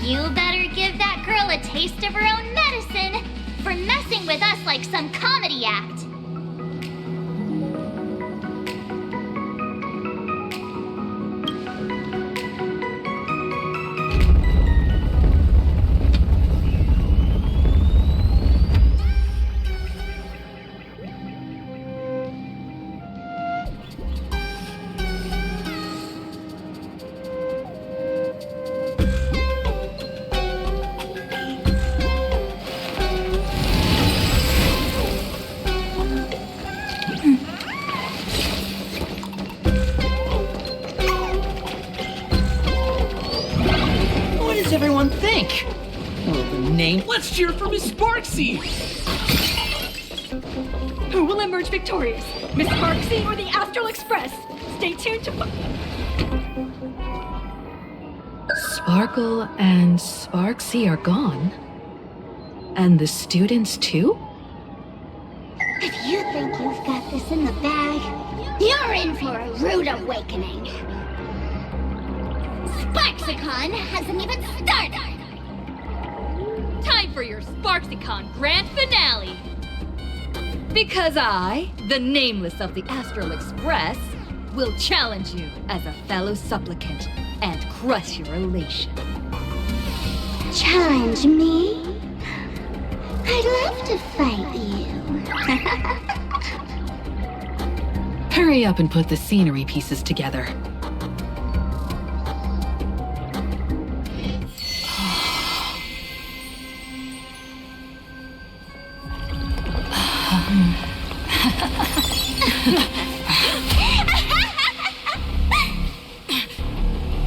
S3: You better give that girl a taste of her own medicine for messing with us like some comedy act.
S14: Everyone think? Oh, the name. Let's cheer for Miss Sparksy!
S17: Who will emerge victorious? Miss Sparksy or the Astral Express? Stay tuned to...
S1: Sparkle and Sparksy are gone? And the students too?
S3: If you think you've got this in the bag, you're in for a rude awakening. SparksyCon hasn't even started!
S5: Time for your SparksyCon grand finale! Because I, the nameless of the Astral Express, will challenge you as a fellow supplicant and crush your elation.
S3: Challenge me? I'd love to fight you.
S1: Hurry up and put the scenery pieces together.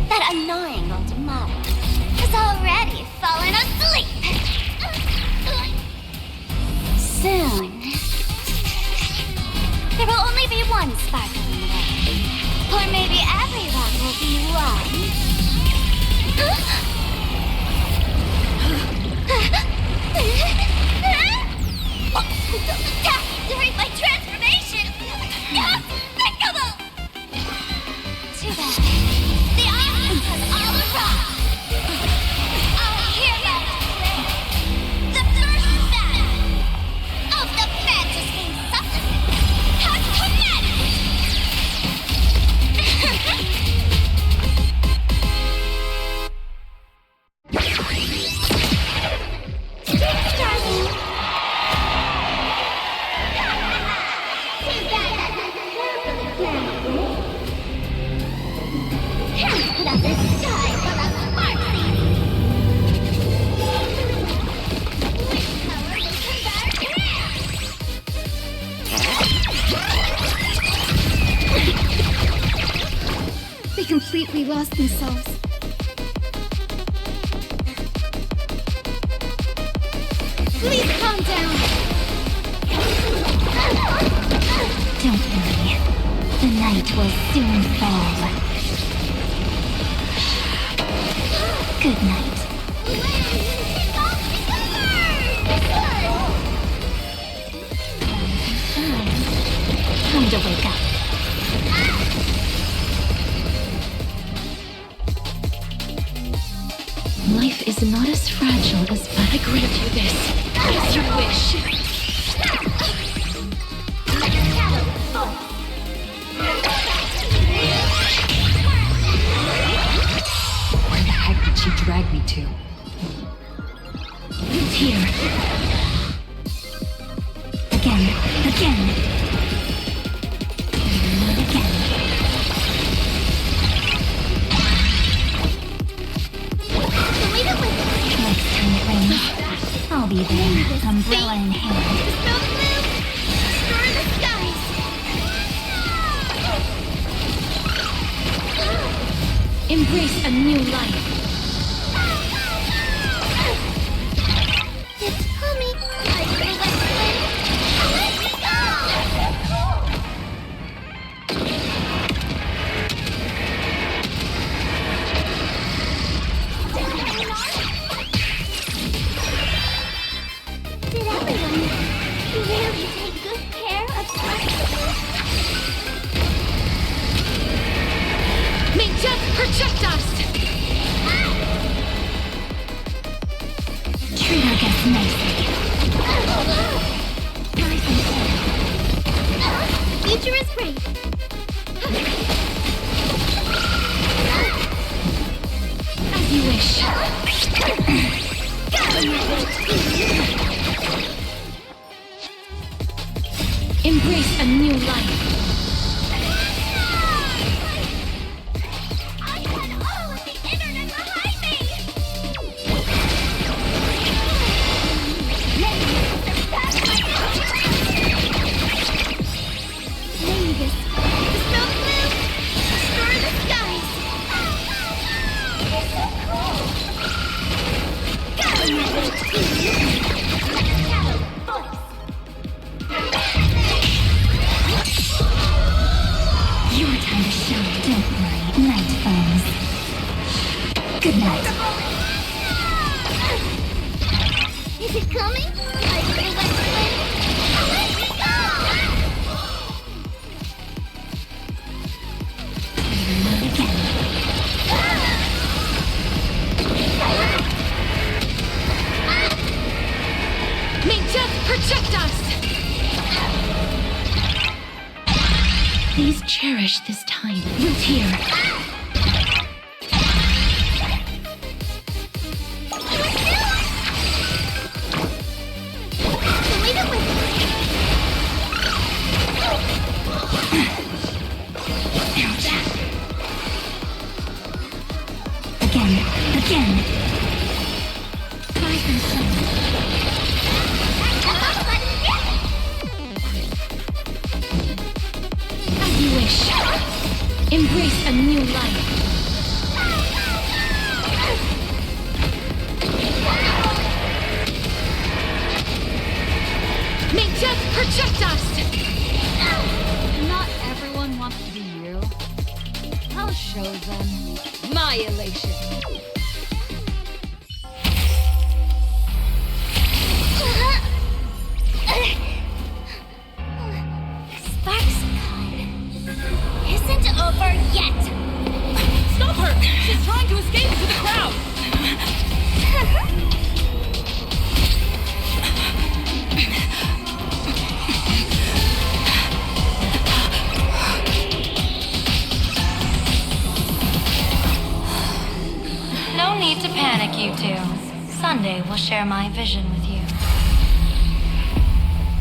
S3: That annoying old model has already fallen asleep. Soon, there will only be one sparkle in the way. Or maybe everyone will be one. Don't attack during my transformation! Despicable! Too bad. The Osmonds have all arrived! Our heroes play the first battle of the Phantasmoon Supplement has Put up this time for the practically lost themselves. Please calm down. Don't worry. The night will soon fall. Good night. Time to wake up.
S1: Life is not as fragile as I grant you this. As you wish. Where the heck did she drag me to?
S3: It's here. Again. Again. Next time it rains, I'll be there, umbrella in hand.
S2: Restore the skies.
S1: Embrace a new life.
S3: It's coming. Did everyone really take good care of
S1: May death protect us!
S3: Treat our guests nicely. Future is great.
S1: As you wish. Embrace a new life.
S2: I had all of the internet behind me.
S3: Mavis.
S2: Snow blue. Restore the skies. You're so cool.
S3: Your time to shine. Don't worry. Night falls. Good night.
S2: Is it coming?
S1: May death protect us! Please cherish this time. Root here.
S3: Again. Rise and shine.
S1: As you wish. Embrace a new life. May death protect us!
S16: Not everyone wants to be you. I'll show them my elation.
S3: SparksyCon isn't over yet.
S16: Stop her! She's trying to escape to the crowd!
S5: No need to panic, you two. Sunday will share my vision with you.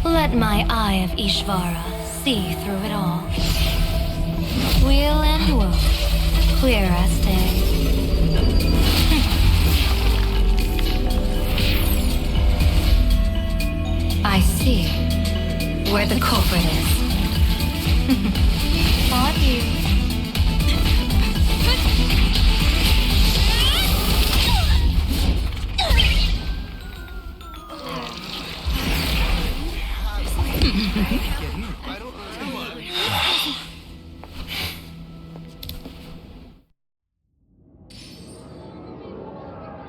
S5: Let my eye of Ishvara see through it all. Weal and woe, clear as day. I see where the culprit is. On you.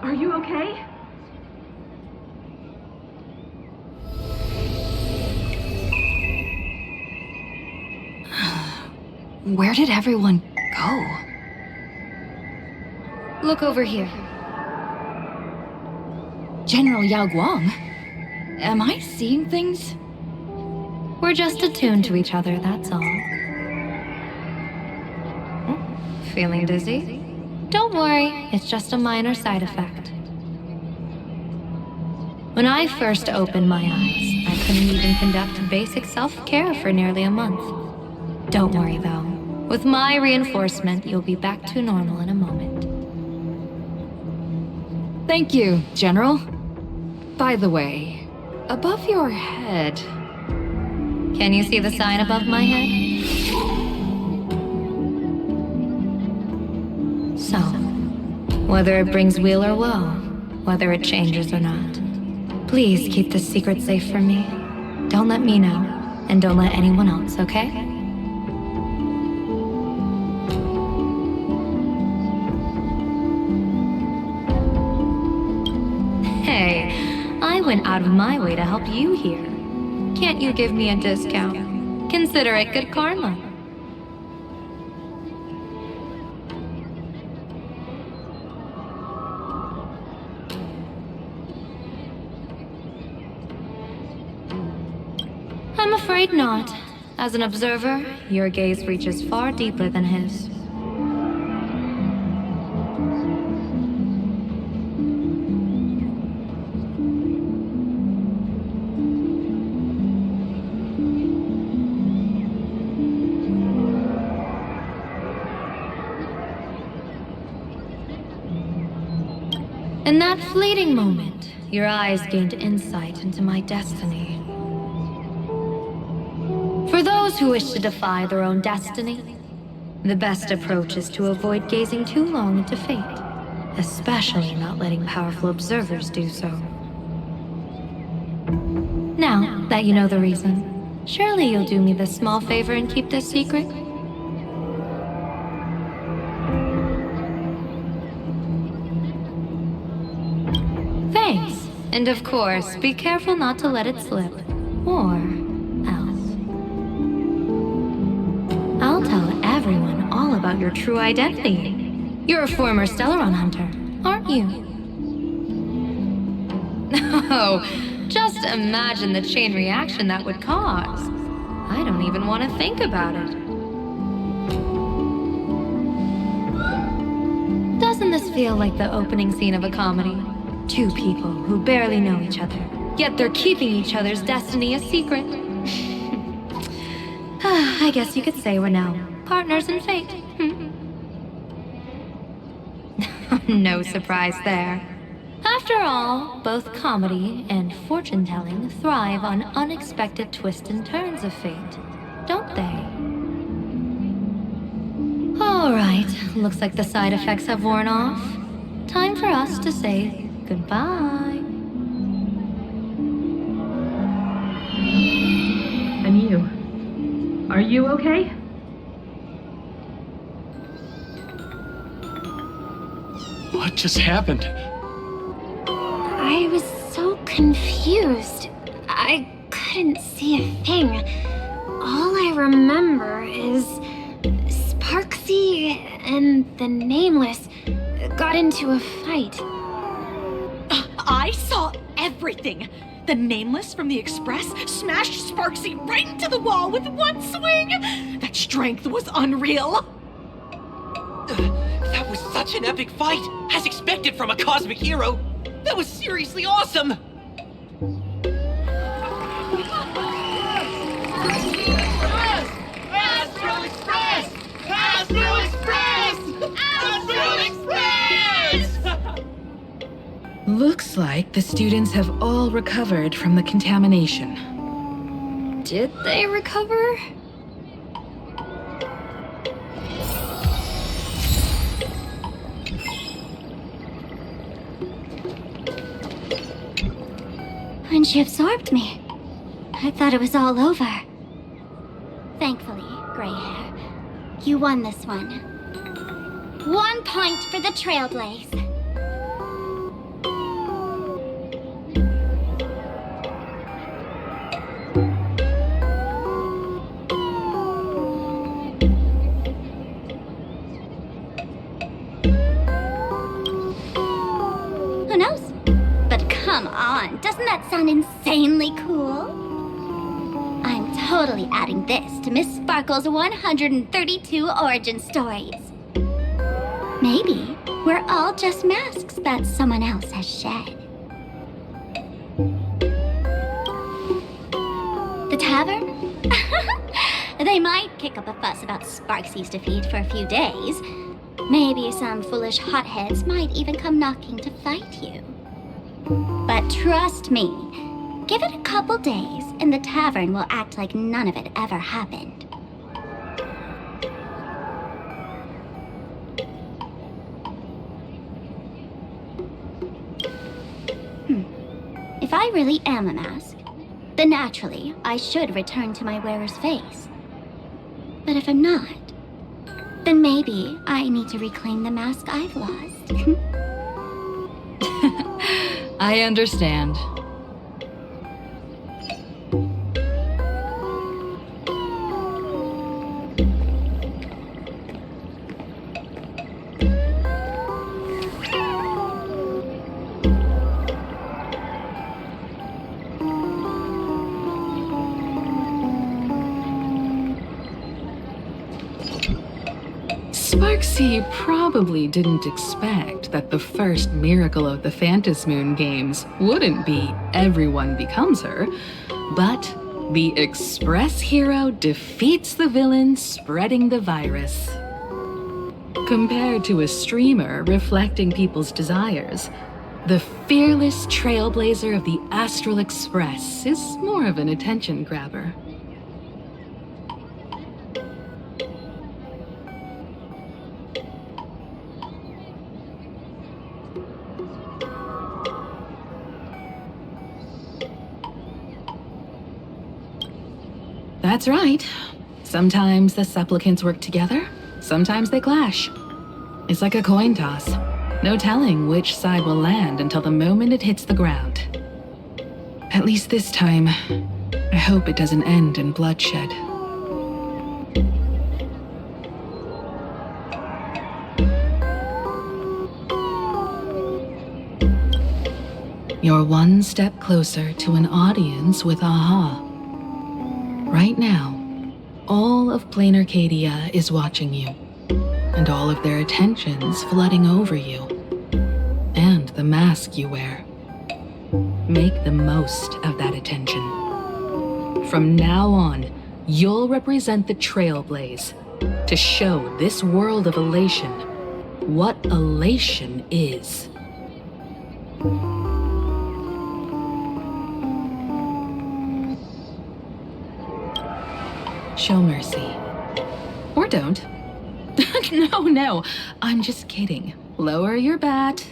S17: Are you okay?
S16: Where did everyone go?
S5: Look over here.
S16: General Yao Guang? Am I seeing things?
S5: We're just attuned to each other, that's all. Feeling dizzy? Don't worry, it's just a minor side effect. When I first opened my eyes, I couldn't even conduct basic self-care for nearly a month. Don't worry though. With my reinforcement, you'll be back to normal in a moment.
S16: Thank you, General. By the way, above your head...
S5: Can you see the sign above my head? So, whether it brings weal or woe, whether it changes or not, please keep this secret safe from me. Don't let me know, and don't let anyone else, okay? Hey, I went out of my way to help you here. Can't you give me a discount? Consider it good karma. I'm afraid not. As an observer, your gaze reaches far deeper than his. In that fleeting moment, your eyes gained insight into my destiny. For those who wish to defy their own destiny, the best approach is to avoid gazing too long into fate, especially not letting powerful observers do so. Now that you know the reason, surely you'll do me this small favor and keep this secret? Thanks. And of course, be careful not to let it slip. Or else. I'll tell everyone all about your true identity. You're a former Stellaron hunter, aren't you? Oh, just imagine the chain reaction that would cause. I don't even want to think about it. Doesn't this feel like the opening scene of a comedy? Two people who barely know each other, yet they're keeping each other's destiny a secret. I guess you could say we're now partners in fate. No surprise there. After all, both comedy and fortune-telling thrive on unexpected twists and turns of fate, don't they? All right, looks like the side effects have worn off. Time for us to say goodbye.
S17: And you? Are you okay?
S15: What just happened?
S3: I was so confused. I couldn't see a thing. All I remember is Sparksy and the Nameless got into a fight.
S12: I saw everything. The Nameless from the Express smashed Sparksy right into the wall with one swing. That strength was unreal.
S14: That was such an epic fight, as expected from a cosmic hero. That was seriously awesome.
S2: Astral Express! Astral Express! Astral Express!
S1: Looks like the students have all recovered from the contamination.
S5: Did they recover?
S3: When she absorbed me, I thought it was all over. Thankfully, Gray Hair, you won this one. 1 point for the Trailblaze. on, doesn't that sound insanely cool? I'm totally adding this to Miss Sparkle's 132 origin stories. Maybe we're all just masks that someone else has shed. The tavern? They might kick up a fuss about Sparksy's defeat for a few days. Maybe some foolish hotheads might even come knocking to fight you. But trust me, give it a couple days and the tavern will act like none of it ever happened. If I really am a mask, then naturally I should return to my wearer's face. But if I'm not, then maybe I need to reclaim the mask I've lost.
S1: I understand. Sparksy probably didn't expect that the first miracle of the Phantasmoon games wouldn't be everyone becomes her, but the Express hero defeats the villain spreading the virus. Compared to a streamer reflecting people's desires, the fearless trailblazer of the Astral Express is more of an attention grabber. That's right. Sometimes the supplicants work together, sometimes they clash. It's like a coin toss. No telling which side will land until the moment it hits the ground. At least this time, I hope it doesn't end in bloodshed. You're one step closer to an audience with Aha. Right now, all of Plain Arcadia is watching you, and all of their attention's flooding over you, and the mask you wear. Make the most of that attention. From now on, you'll represent the Trailblaze to show this world of elation what elation is. Show mercy. Or don't. No, I'm just kidding. Lower your bat.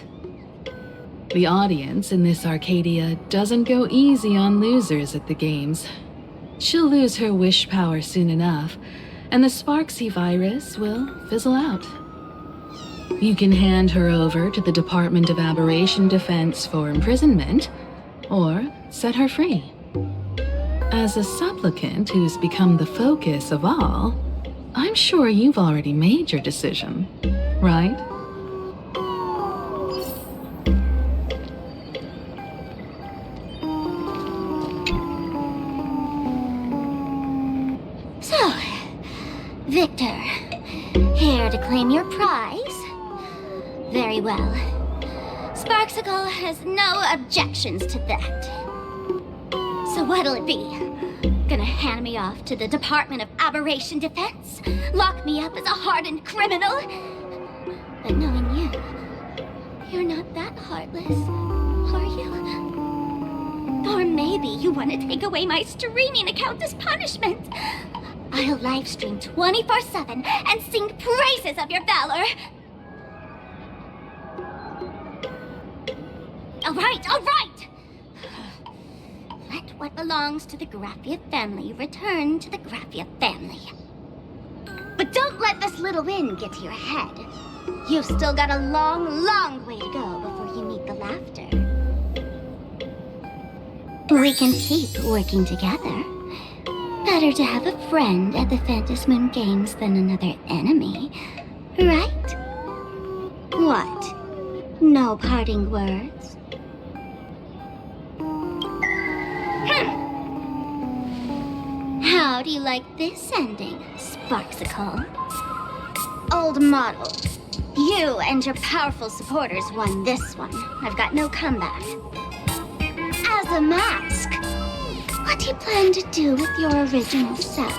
S1: The audience in this Arcadia doesn't go easy on losers at the games. She'll lose her wish power soon enough, and the Sparksy virus will fizzle out. You can hand her over to the Department of Aberration Defense for imprisonment, or set her free. As a supplicant who's become the focus of all, I'm sure you've already made your decision, right?
S3: So, Victor, here to claim your prize? Very well. Sparksicle has no objections to that. So what'll it be? Gonna hand me off to the Department of Aberration Defense? Lock me up as a hardened criminal? But knowing you, you're not that heartless, are you? Or maybe you want to take away my streaming account as punishment. I'll livestream 24/7 and sing praises of your valor. All right! Let what belongs to the Graphia family return to the Graphia family. But don't let this little win get to your head. You've still got a long way to go before you meet the laughter. We can keep working together. Better to have a friend at the Phantasmoon Games than another enemy, right? What? No parting words? How do you like this ending, Sparksicle? Old model. You and your powerful supporters won this one. I've got no comeback. As a mask, what do you plan to do with your original self?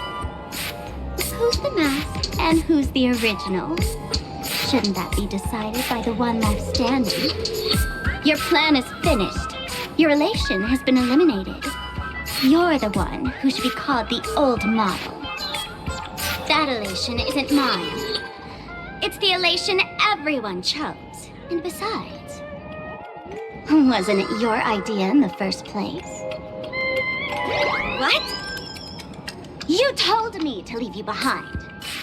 S3: Who's the mask and who's the original? Shouldn't that be decided by the one left standing? Your plan is finished. Your elation has been eliminated. You're the one who should be called the old model. That elation isn't mine. It's the elation everyone chose. And besides, wasn't it your idea in the first place? What? You told me to leave you behind.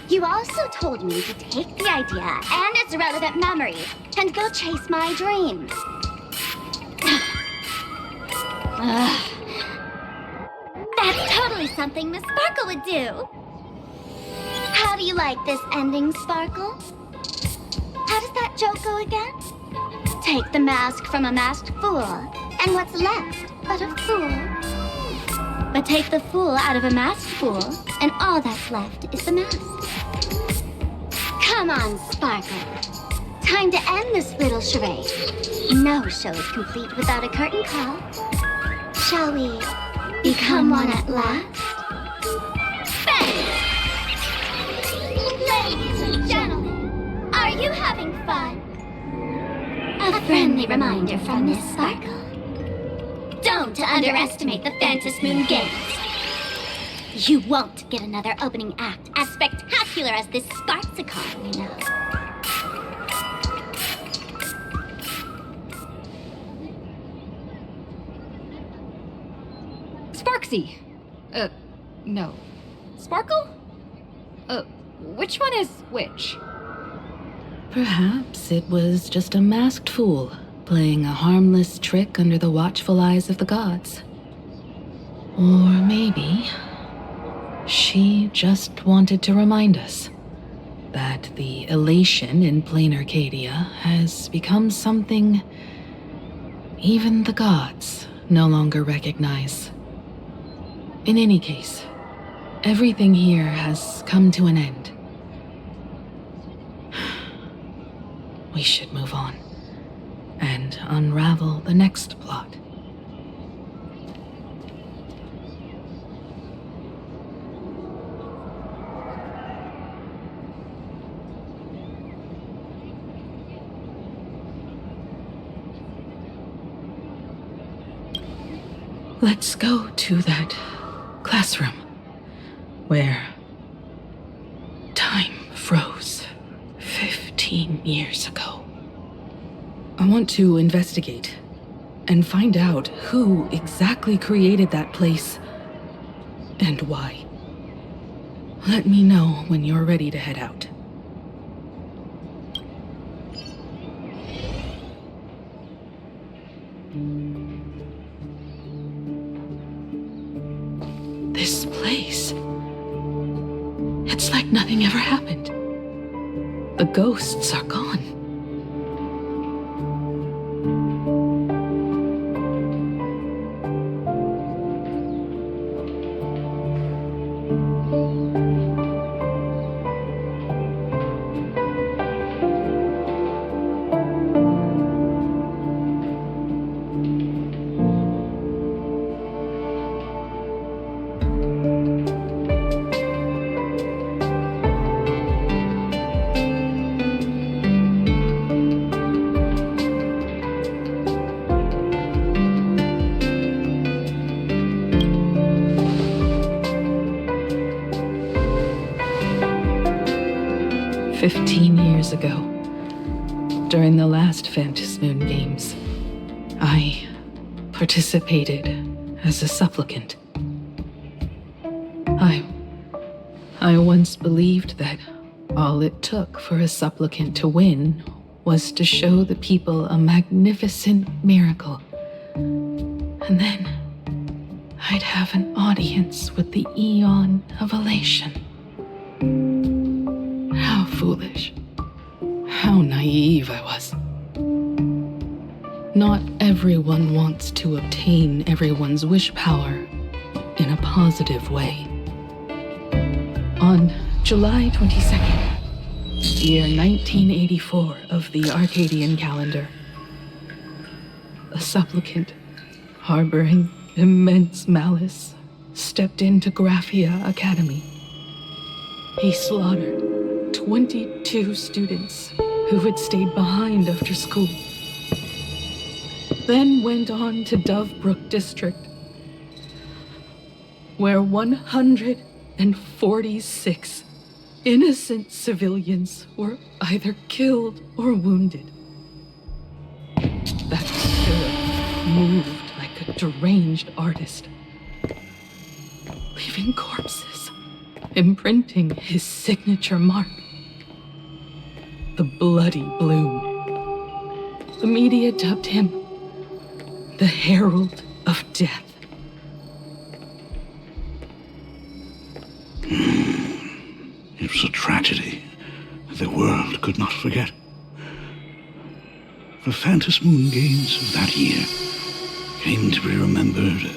S3: You also told me to take the idea and its relevant memory and go chase my dreams. That's totally something Miss Sparkle would do. How do you like this ending, Sparkle? How does that joke go again? Take the mask from a masked fool, and what's left but a fool? But take the fool out of a masked fool, and all that's left is the mask. Come on, Sparkle. Time to end this little charade. No show is complete without a curtain call. Shall we become one at last? Bang! Ladies and gentlemen, are you having fun? A friendly reminder from Miss Sparkle. Don't underestimate the Phantom Moon Games. You won't get another opening act as spectacular as this Sparksicle, you know.
S5: Sparksy! No. Sparkle? Which one is which?
S1: Perhaps it was just a masked fool playing a harmless trick under the watchful eyes of the gods. Or maybe she just wanted to remind us that the elation in plain Arcadia has become something even the gods no longer recognize. In any case, everything here has come to an end. We should move on and unravel the next plot. Let's go to that classroom where time froze 15 years ago. I want to investigate and find out who exactly created that place and why. Let me know when you're ready to head out. This place. It's like nothing ever happened. The ghosts are gone. Ago, during the last Phantom Moon Games, I participated as a supplicant. I once believed that all it took for a supplicant to win was to show the people a magnificent miracle. And then I'd have an audience with the Eon of Elation. How foolish. How naive I was. Not everyone wants to obtain everyone's wish power in a positive way. On July 22nd, year 1984 of the Arcadian calendar, a supplicant harboring immense malice stepped into Graphia Academy. He slaughtered 22 students who had stayed behind after school, then went on to Dovebrook District, where 146 innocent civilians were either killed or wounded. That spirit moved like a deranged artist, leaving corpses, imprinting his signature mark, the Bloody Bloom. The media dubbed him the Herald of Death.
S7: It was a tragedy that the world could not forget. The Phantom Moon Games of that year came to be remembered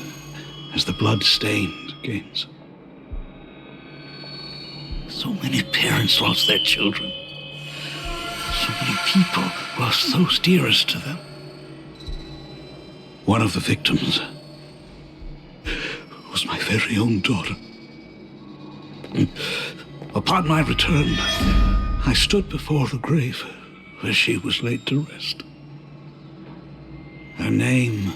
S7: as the Blood-Stained Games. So many parents lost their children. So many people lost those dearest to them. One of the victims was my very own daughter. Upon my return, I stood before the grave where she was laid to rest. Her name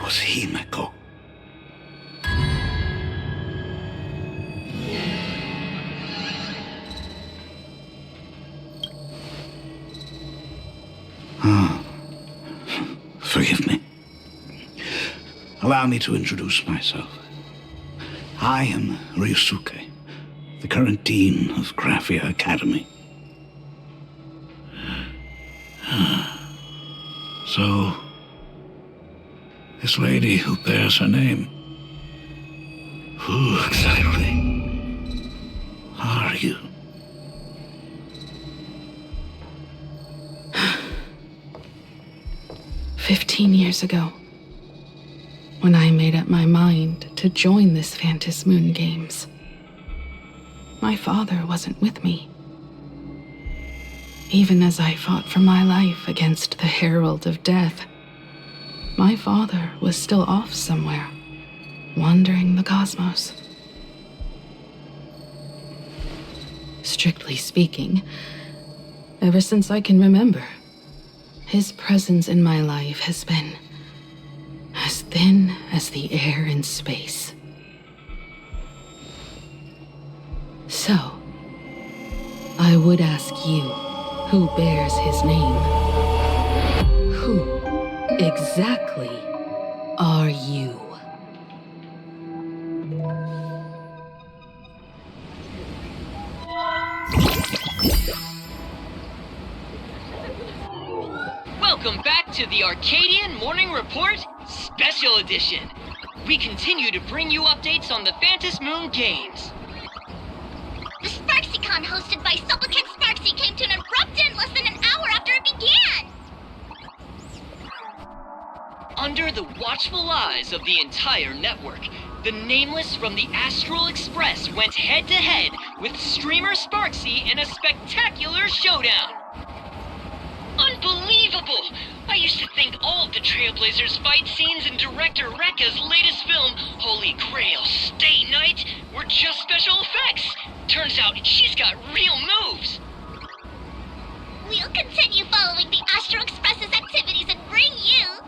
S7: was Himeko. Forgive me. Allow me to introduce myself. I am Ryusuke, the current dean of Graphia Academy. So, this lady who bears her name, who exactly are you?
S1: "15 years ago, when I made up my mind to join this Phantom Moon Games, my father wasn't with me. Even as I fought for my life against the Herald of Death, my father was still off somewhere, wandering the cosmos. Strictly speaking, ever since I can remember, his presence in my life has been as thin as the air in space. So, I would ask you, who bears his name? Who exactly are you?
S11: Welcome back to the Arcadian Morning Report Special Edition. We continue to bring you updates on the Phantom Moon Games.
S3: The SparksyCon hosted by Supplicant Sparksy came to an abrupt end less than an hour after it began!
S11: Under the watchful eyes of the entire network, the Nameless from the Astral Express went head-to-head with streamer Sparksy in a spectacular showdown. Unbelievable! I used to think all of the Trailblazers' fight scenes in director Rekka's latest film, Holy Grail Stay Night, were just special effects. Turns out she's got real moves.
S3: We'll continue following the Astral Express's activities and bring you...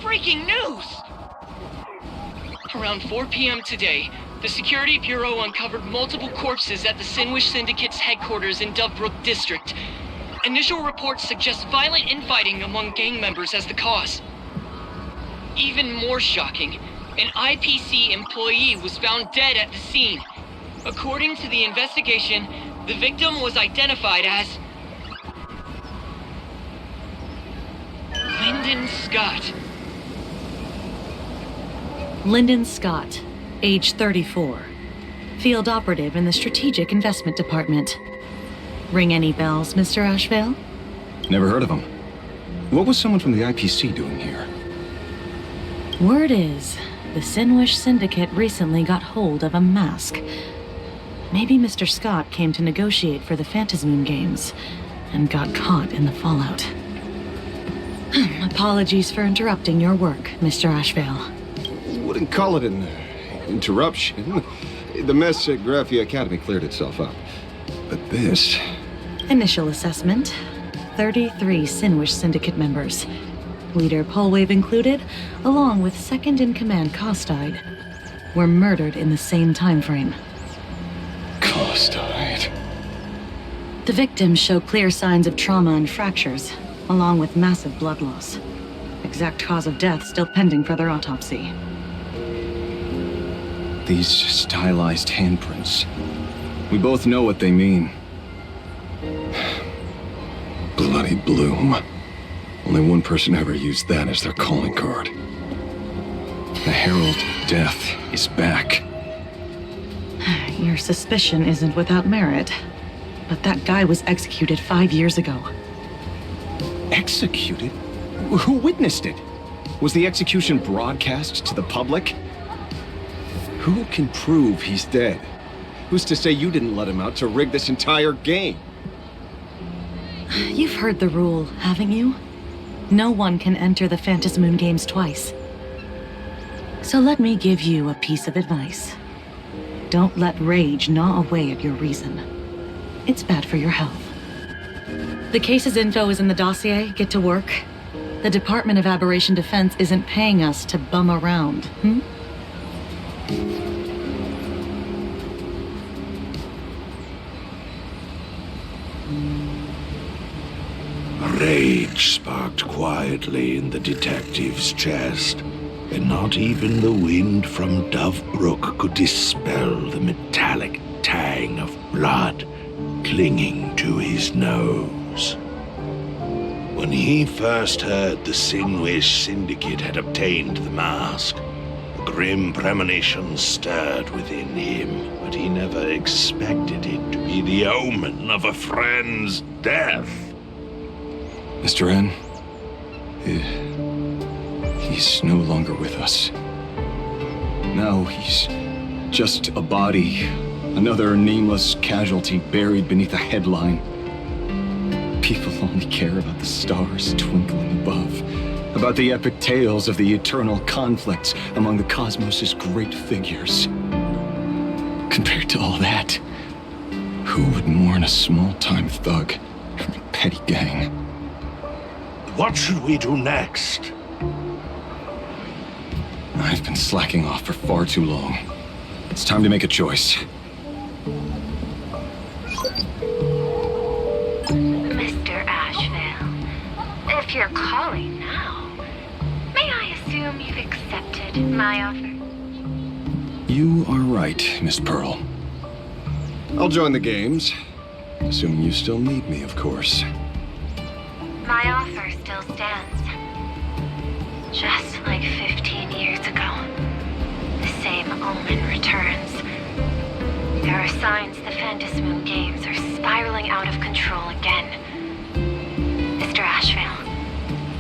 S11: Breaking news! Around 4 p.m. today, the Security Bureau uncovered multiple corpses at the Sinwish Syndicate's headquarters in Dovebrook District. Initial reports suggest violent infighting among gang members as the cause. Even more shocking, an IPC employee was found dead at the scene. According to the investigation, the victim was identified as Lyndon Scott.
S12: Lyndon Scott, age 34. Field operative in the Strategic Investment Department. Ring any bells, Mr. Ashvale?
S6: Never heard of him. What was someone from the IPC doing here?
S12: Word is,
S18: The Sinwish Syndicate recently got hold of a mask. Maybe Mr. Scott came to negotiate for the Phantasmoon games and got caught in the fallout. Apologies for interrupting your work, Mr. Ashvale.
S6: Wouldn't call it an interruption. The mess at Graphia Academy cleared itself up. But this...
S18: Initial assessment. 33 Sinwish Syndicate members. Leader Polwave included, along with second-in-command Costide, were murdered in the same time frame.
S6: Costide.
S18: The victims show clear signs of trauma and fractures, along with massive blood loss. Exact cause of death still pending further autopsy.
S6: These stylized handprints. We both know what they mean. Bloody Bloom. Only one person ever used that as their calling card. The Herald of Death is back.
S18: Your suspicion isn't without merit, but that guy was executed 5 years ago.
S6: Executed? Who witnessed it? Was the execution broadcast to the public? Who can prove he's dead? Who's to say you didn't let him out to rig this entire game?
S18: You've heard the rule, haven't you? No one can enter the Phantasmoon games twice. So let me give you a piece of advice. Don't let rage gnaw away at your reason. It's bad for your health. The case's info is in the dossier. Get to work. The Department of Aberration Defense isn't paying us to bum around,
S7: Rage sparked quietly in the detective's chest, and not even the wind from Dove Brook could dispel the metallic tang of blood clinging to his nose. When he first heard the Sinwish Syndicate had obtained the mask, a grim premonition stirred within him, but he never expected it to be the omen of a friend's death.
S6: Mr. N, he's no longer with us. Now he's just a body, another nameless casualty buried beneath a headline. People only care about the stars twinkling above, about the epic tales of the eternal conflicts among the cosmos's great figures. Compared to all that, who would mourn a small-time thug from a petty gang?
S7: What should we do next?
S6: I've been slacking off for far too long. It's time to make a choice.
S19: Mr. Ashvale, if you're calling now, may I assume you've accepted my offer?
S6: You are right, Miss Pearl. I'll join the games, assuming you still need me, of course.
S19: My offer still stands. Just like 15 years ago, the same omen returns. There are signs the Phantasmoon games are spiraling out of control again. Mr. Ashvale,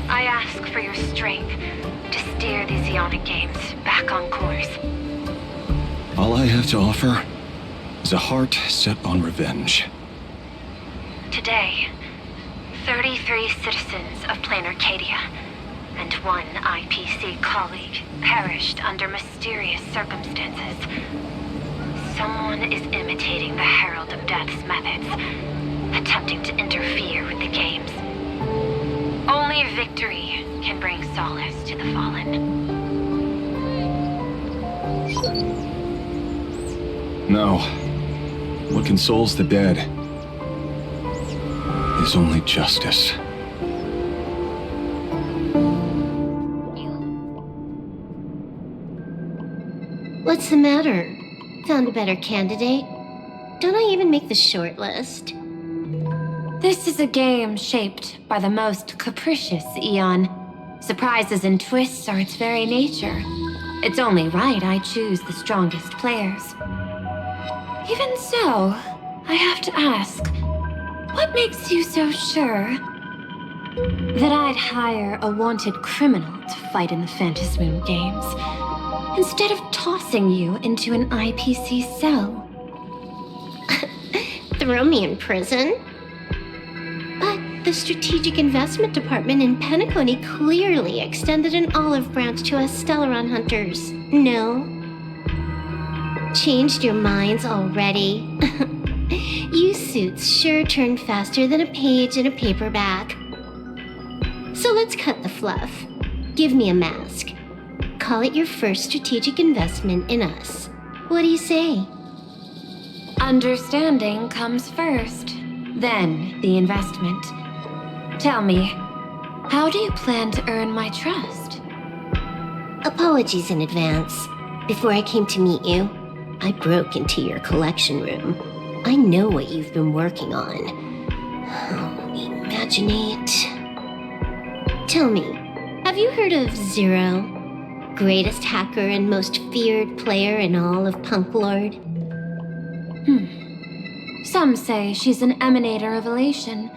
S19: I ask for your strength to steer these Ionic games back on course.
S6: All I have to offer is a heart set on revenge.
S19: Today, 33 citizens of Plain Arcadia and one IPC colleague perished under mysterious circumstances. Someone is imitating the Herald of Death's methods, attempting to interfere with the games. Only victory can bring solace to the fallen.
S6: No. What consoles the dead is only justice.
S3: What's the matter? Found a better candidate? Don't I even make the short list?
S5: This is a game shaped by the most capricious Eon. Surprises and twists are its very nature. It's only right I choose the strongest players. Even so, I have to ask, what makes you so sure that I'd hire a wanted criminal to fight in the Phantasmoon games? instead of tossing you into an IPC cell.
S3: Throw me in prison? But the Strategic Investment Department in Penacony clearly extended an olive branch to us Stellaron hunters. No? Changed your minds already? You suits sure turn faster than a page in a paperback. So let's cut the fluff. Give me a mask. Call it your first strategic investment in us. What do you say?
S5: Understanding comes first, then the investment. Tell me, how do you plan to earn my trust?
S3: Apologies in advance. Before I came to meet you, I broke into your collection room. I know what you've been working on. Imaginate. Tell me, have you heard of Zero? Greatest hacker and most feared player in all of Punk Lord?
S5: Some say she's an emanator of elation,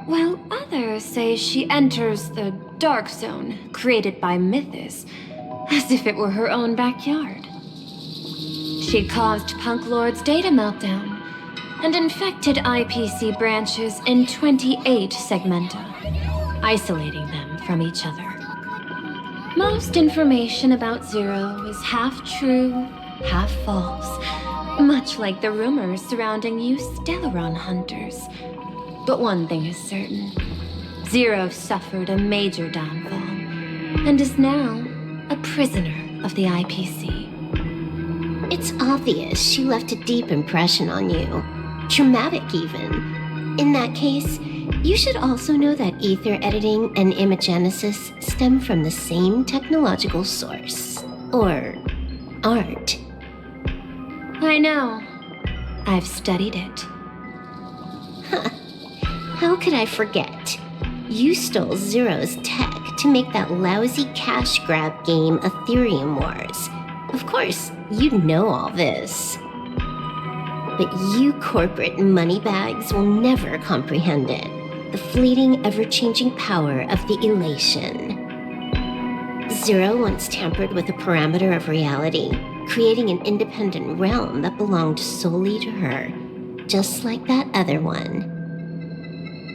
S5: while others say she enters the dark zone created by Mythos, as if it were her own backyard. She caused Punk Lord's data meltdown and infected IPC branches in 28 segmenta, isolating them from each other. Most information about Zero is half true, half false, much like the rumors surrounding you Stellaron hunters. But one thing is certain. Zero suffered a major downfall, and is now a prisoner of the IPC.
S3: It's obvious she left a deep impression on you. Traumatic, even. In that case, you should also know that ether editing and imagenesis stem from the same technological source. Or art.
S5: I know. I've studied it.
S3: How could I forget? You stole Zero's tech to make that lousy cash grab game Ethereum Wars. Of course, you'd know all this. But you corporate moneybags will never comprehend it. The fleeting, ever-changing power of the elation. Zero once tampered with a parameter of reality, creating an independent realm that belonged solely to her, just like that other one.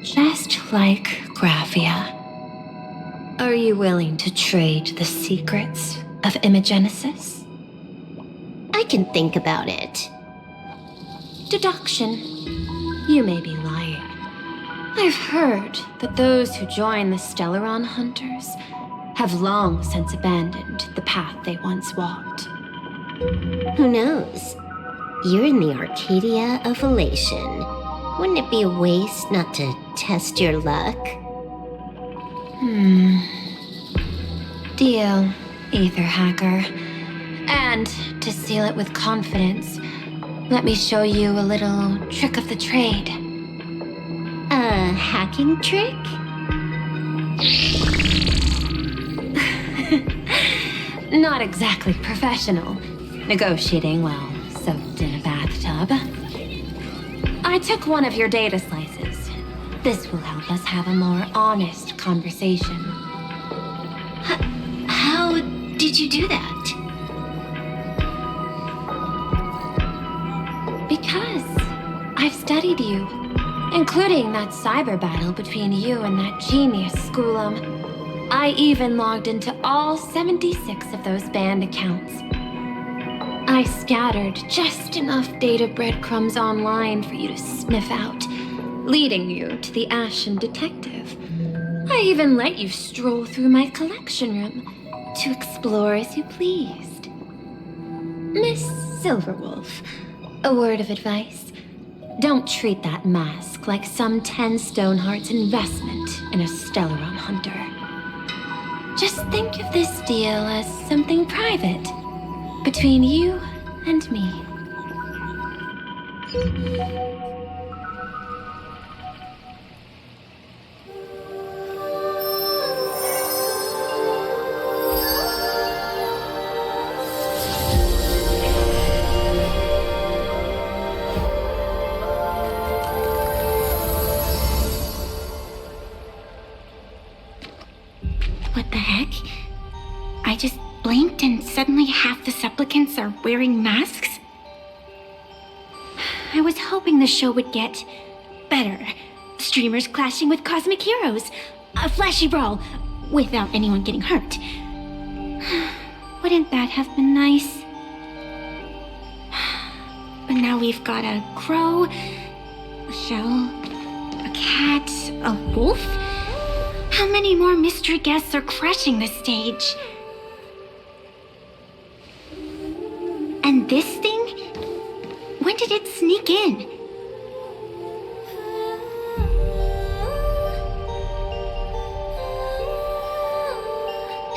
S5: Just like Graphia. Are you willing to trade the secrets of imagenesis?
S3: I can think about it.
S5: Deduction. You may be lying. I've heard that those who join the Stellaron Hunters have long since abandoned the path they once walked.
S3: Who knows? You're in the Arcadia of Elation. Wouldn't it be a waste not to test your luck?
S5: Deal, Ether Hacker. And to seal it with confidence, let me show you a little trick of the trade.
S3: A hacking trick?
S5: Not exactly professional. Negotiating while soaked in a bathtub. I took one of your data slices. This will help us have a more honest conversation.
S3: How did you do that?
S5: Because I've studied you, including that cyber battle between you and that genius Schoolum. I even logged into all 76 of those banned accounts. I scattered just enough data breadcrumbs online for you to sniff out, leading you to the Ashen Detective. I even let you stroll through my collection room to explore as you pleased. Miss Silverwolf, a word of advice. Don't treat that mask like some 10 Stonehearts investment in a Stellaron hunter. Just think of this deal as something private, between you and me.
S3: What the heck? I just blinked and suddenly half the supplicants are wearing masks? I was hoping the show would get better. Streamers clashing with cosmic heroes. A flashy brawl without anyone getting hurt. Wouldn't that have been nice? But now we've got a crow, a shell, a cat, a wolf? How many more mystery guests are crashing the stage? And this thing? When did it sneak in?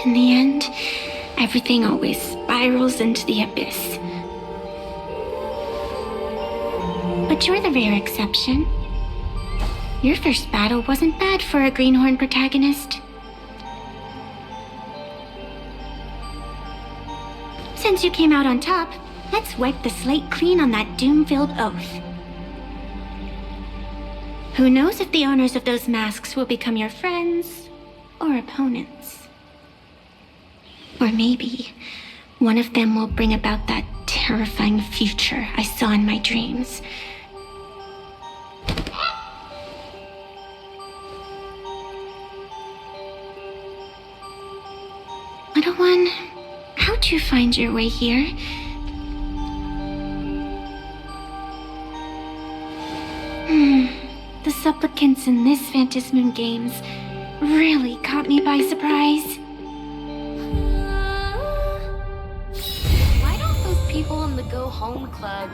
S3: In the end, everything always spirals into the abyss. But you're the rare exception. Your first battle wasn't bad for a greenhorn protagonist. Since you came out on top, let's wipe the slate clean on that doom-filled oath. Who knows if the owners of those masks will become your friends or opponents? Or maybe one of them will bring about that terrifying future I saw in my dreams. Little one, how'd you find your way here? The supplicants in this Phantasmoon Games really caught me by surprise.
S16: Why don't those people in the Go Home Club?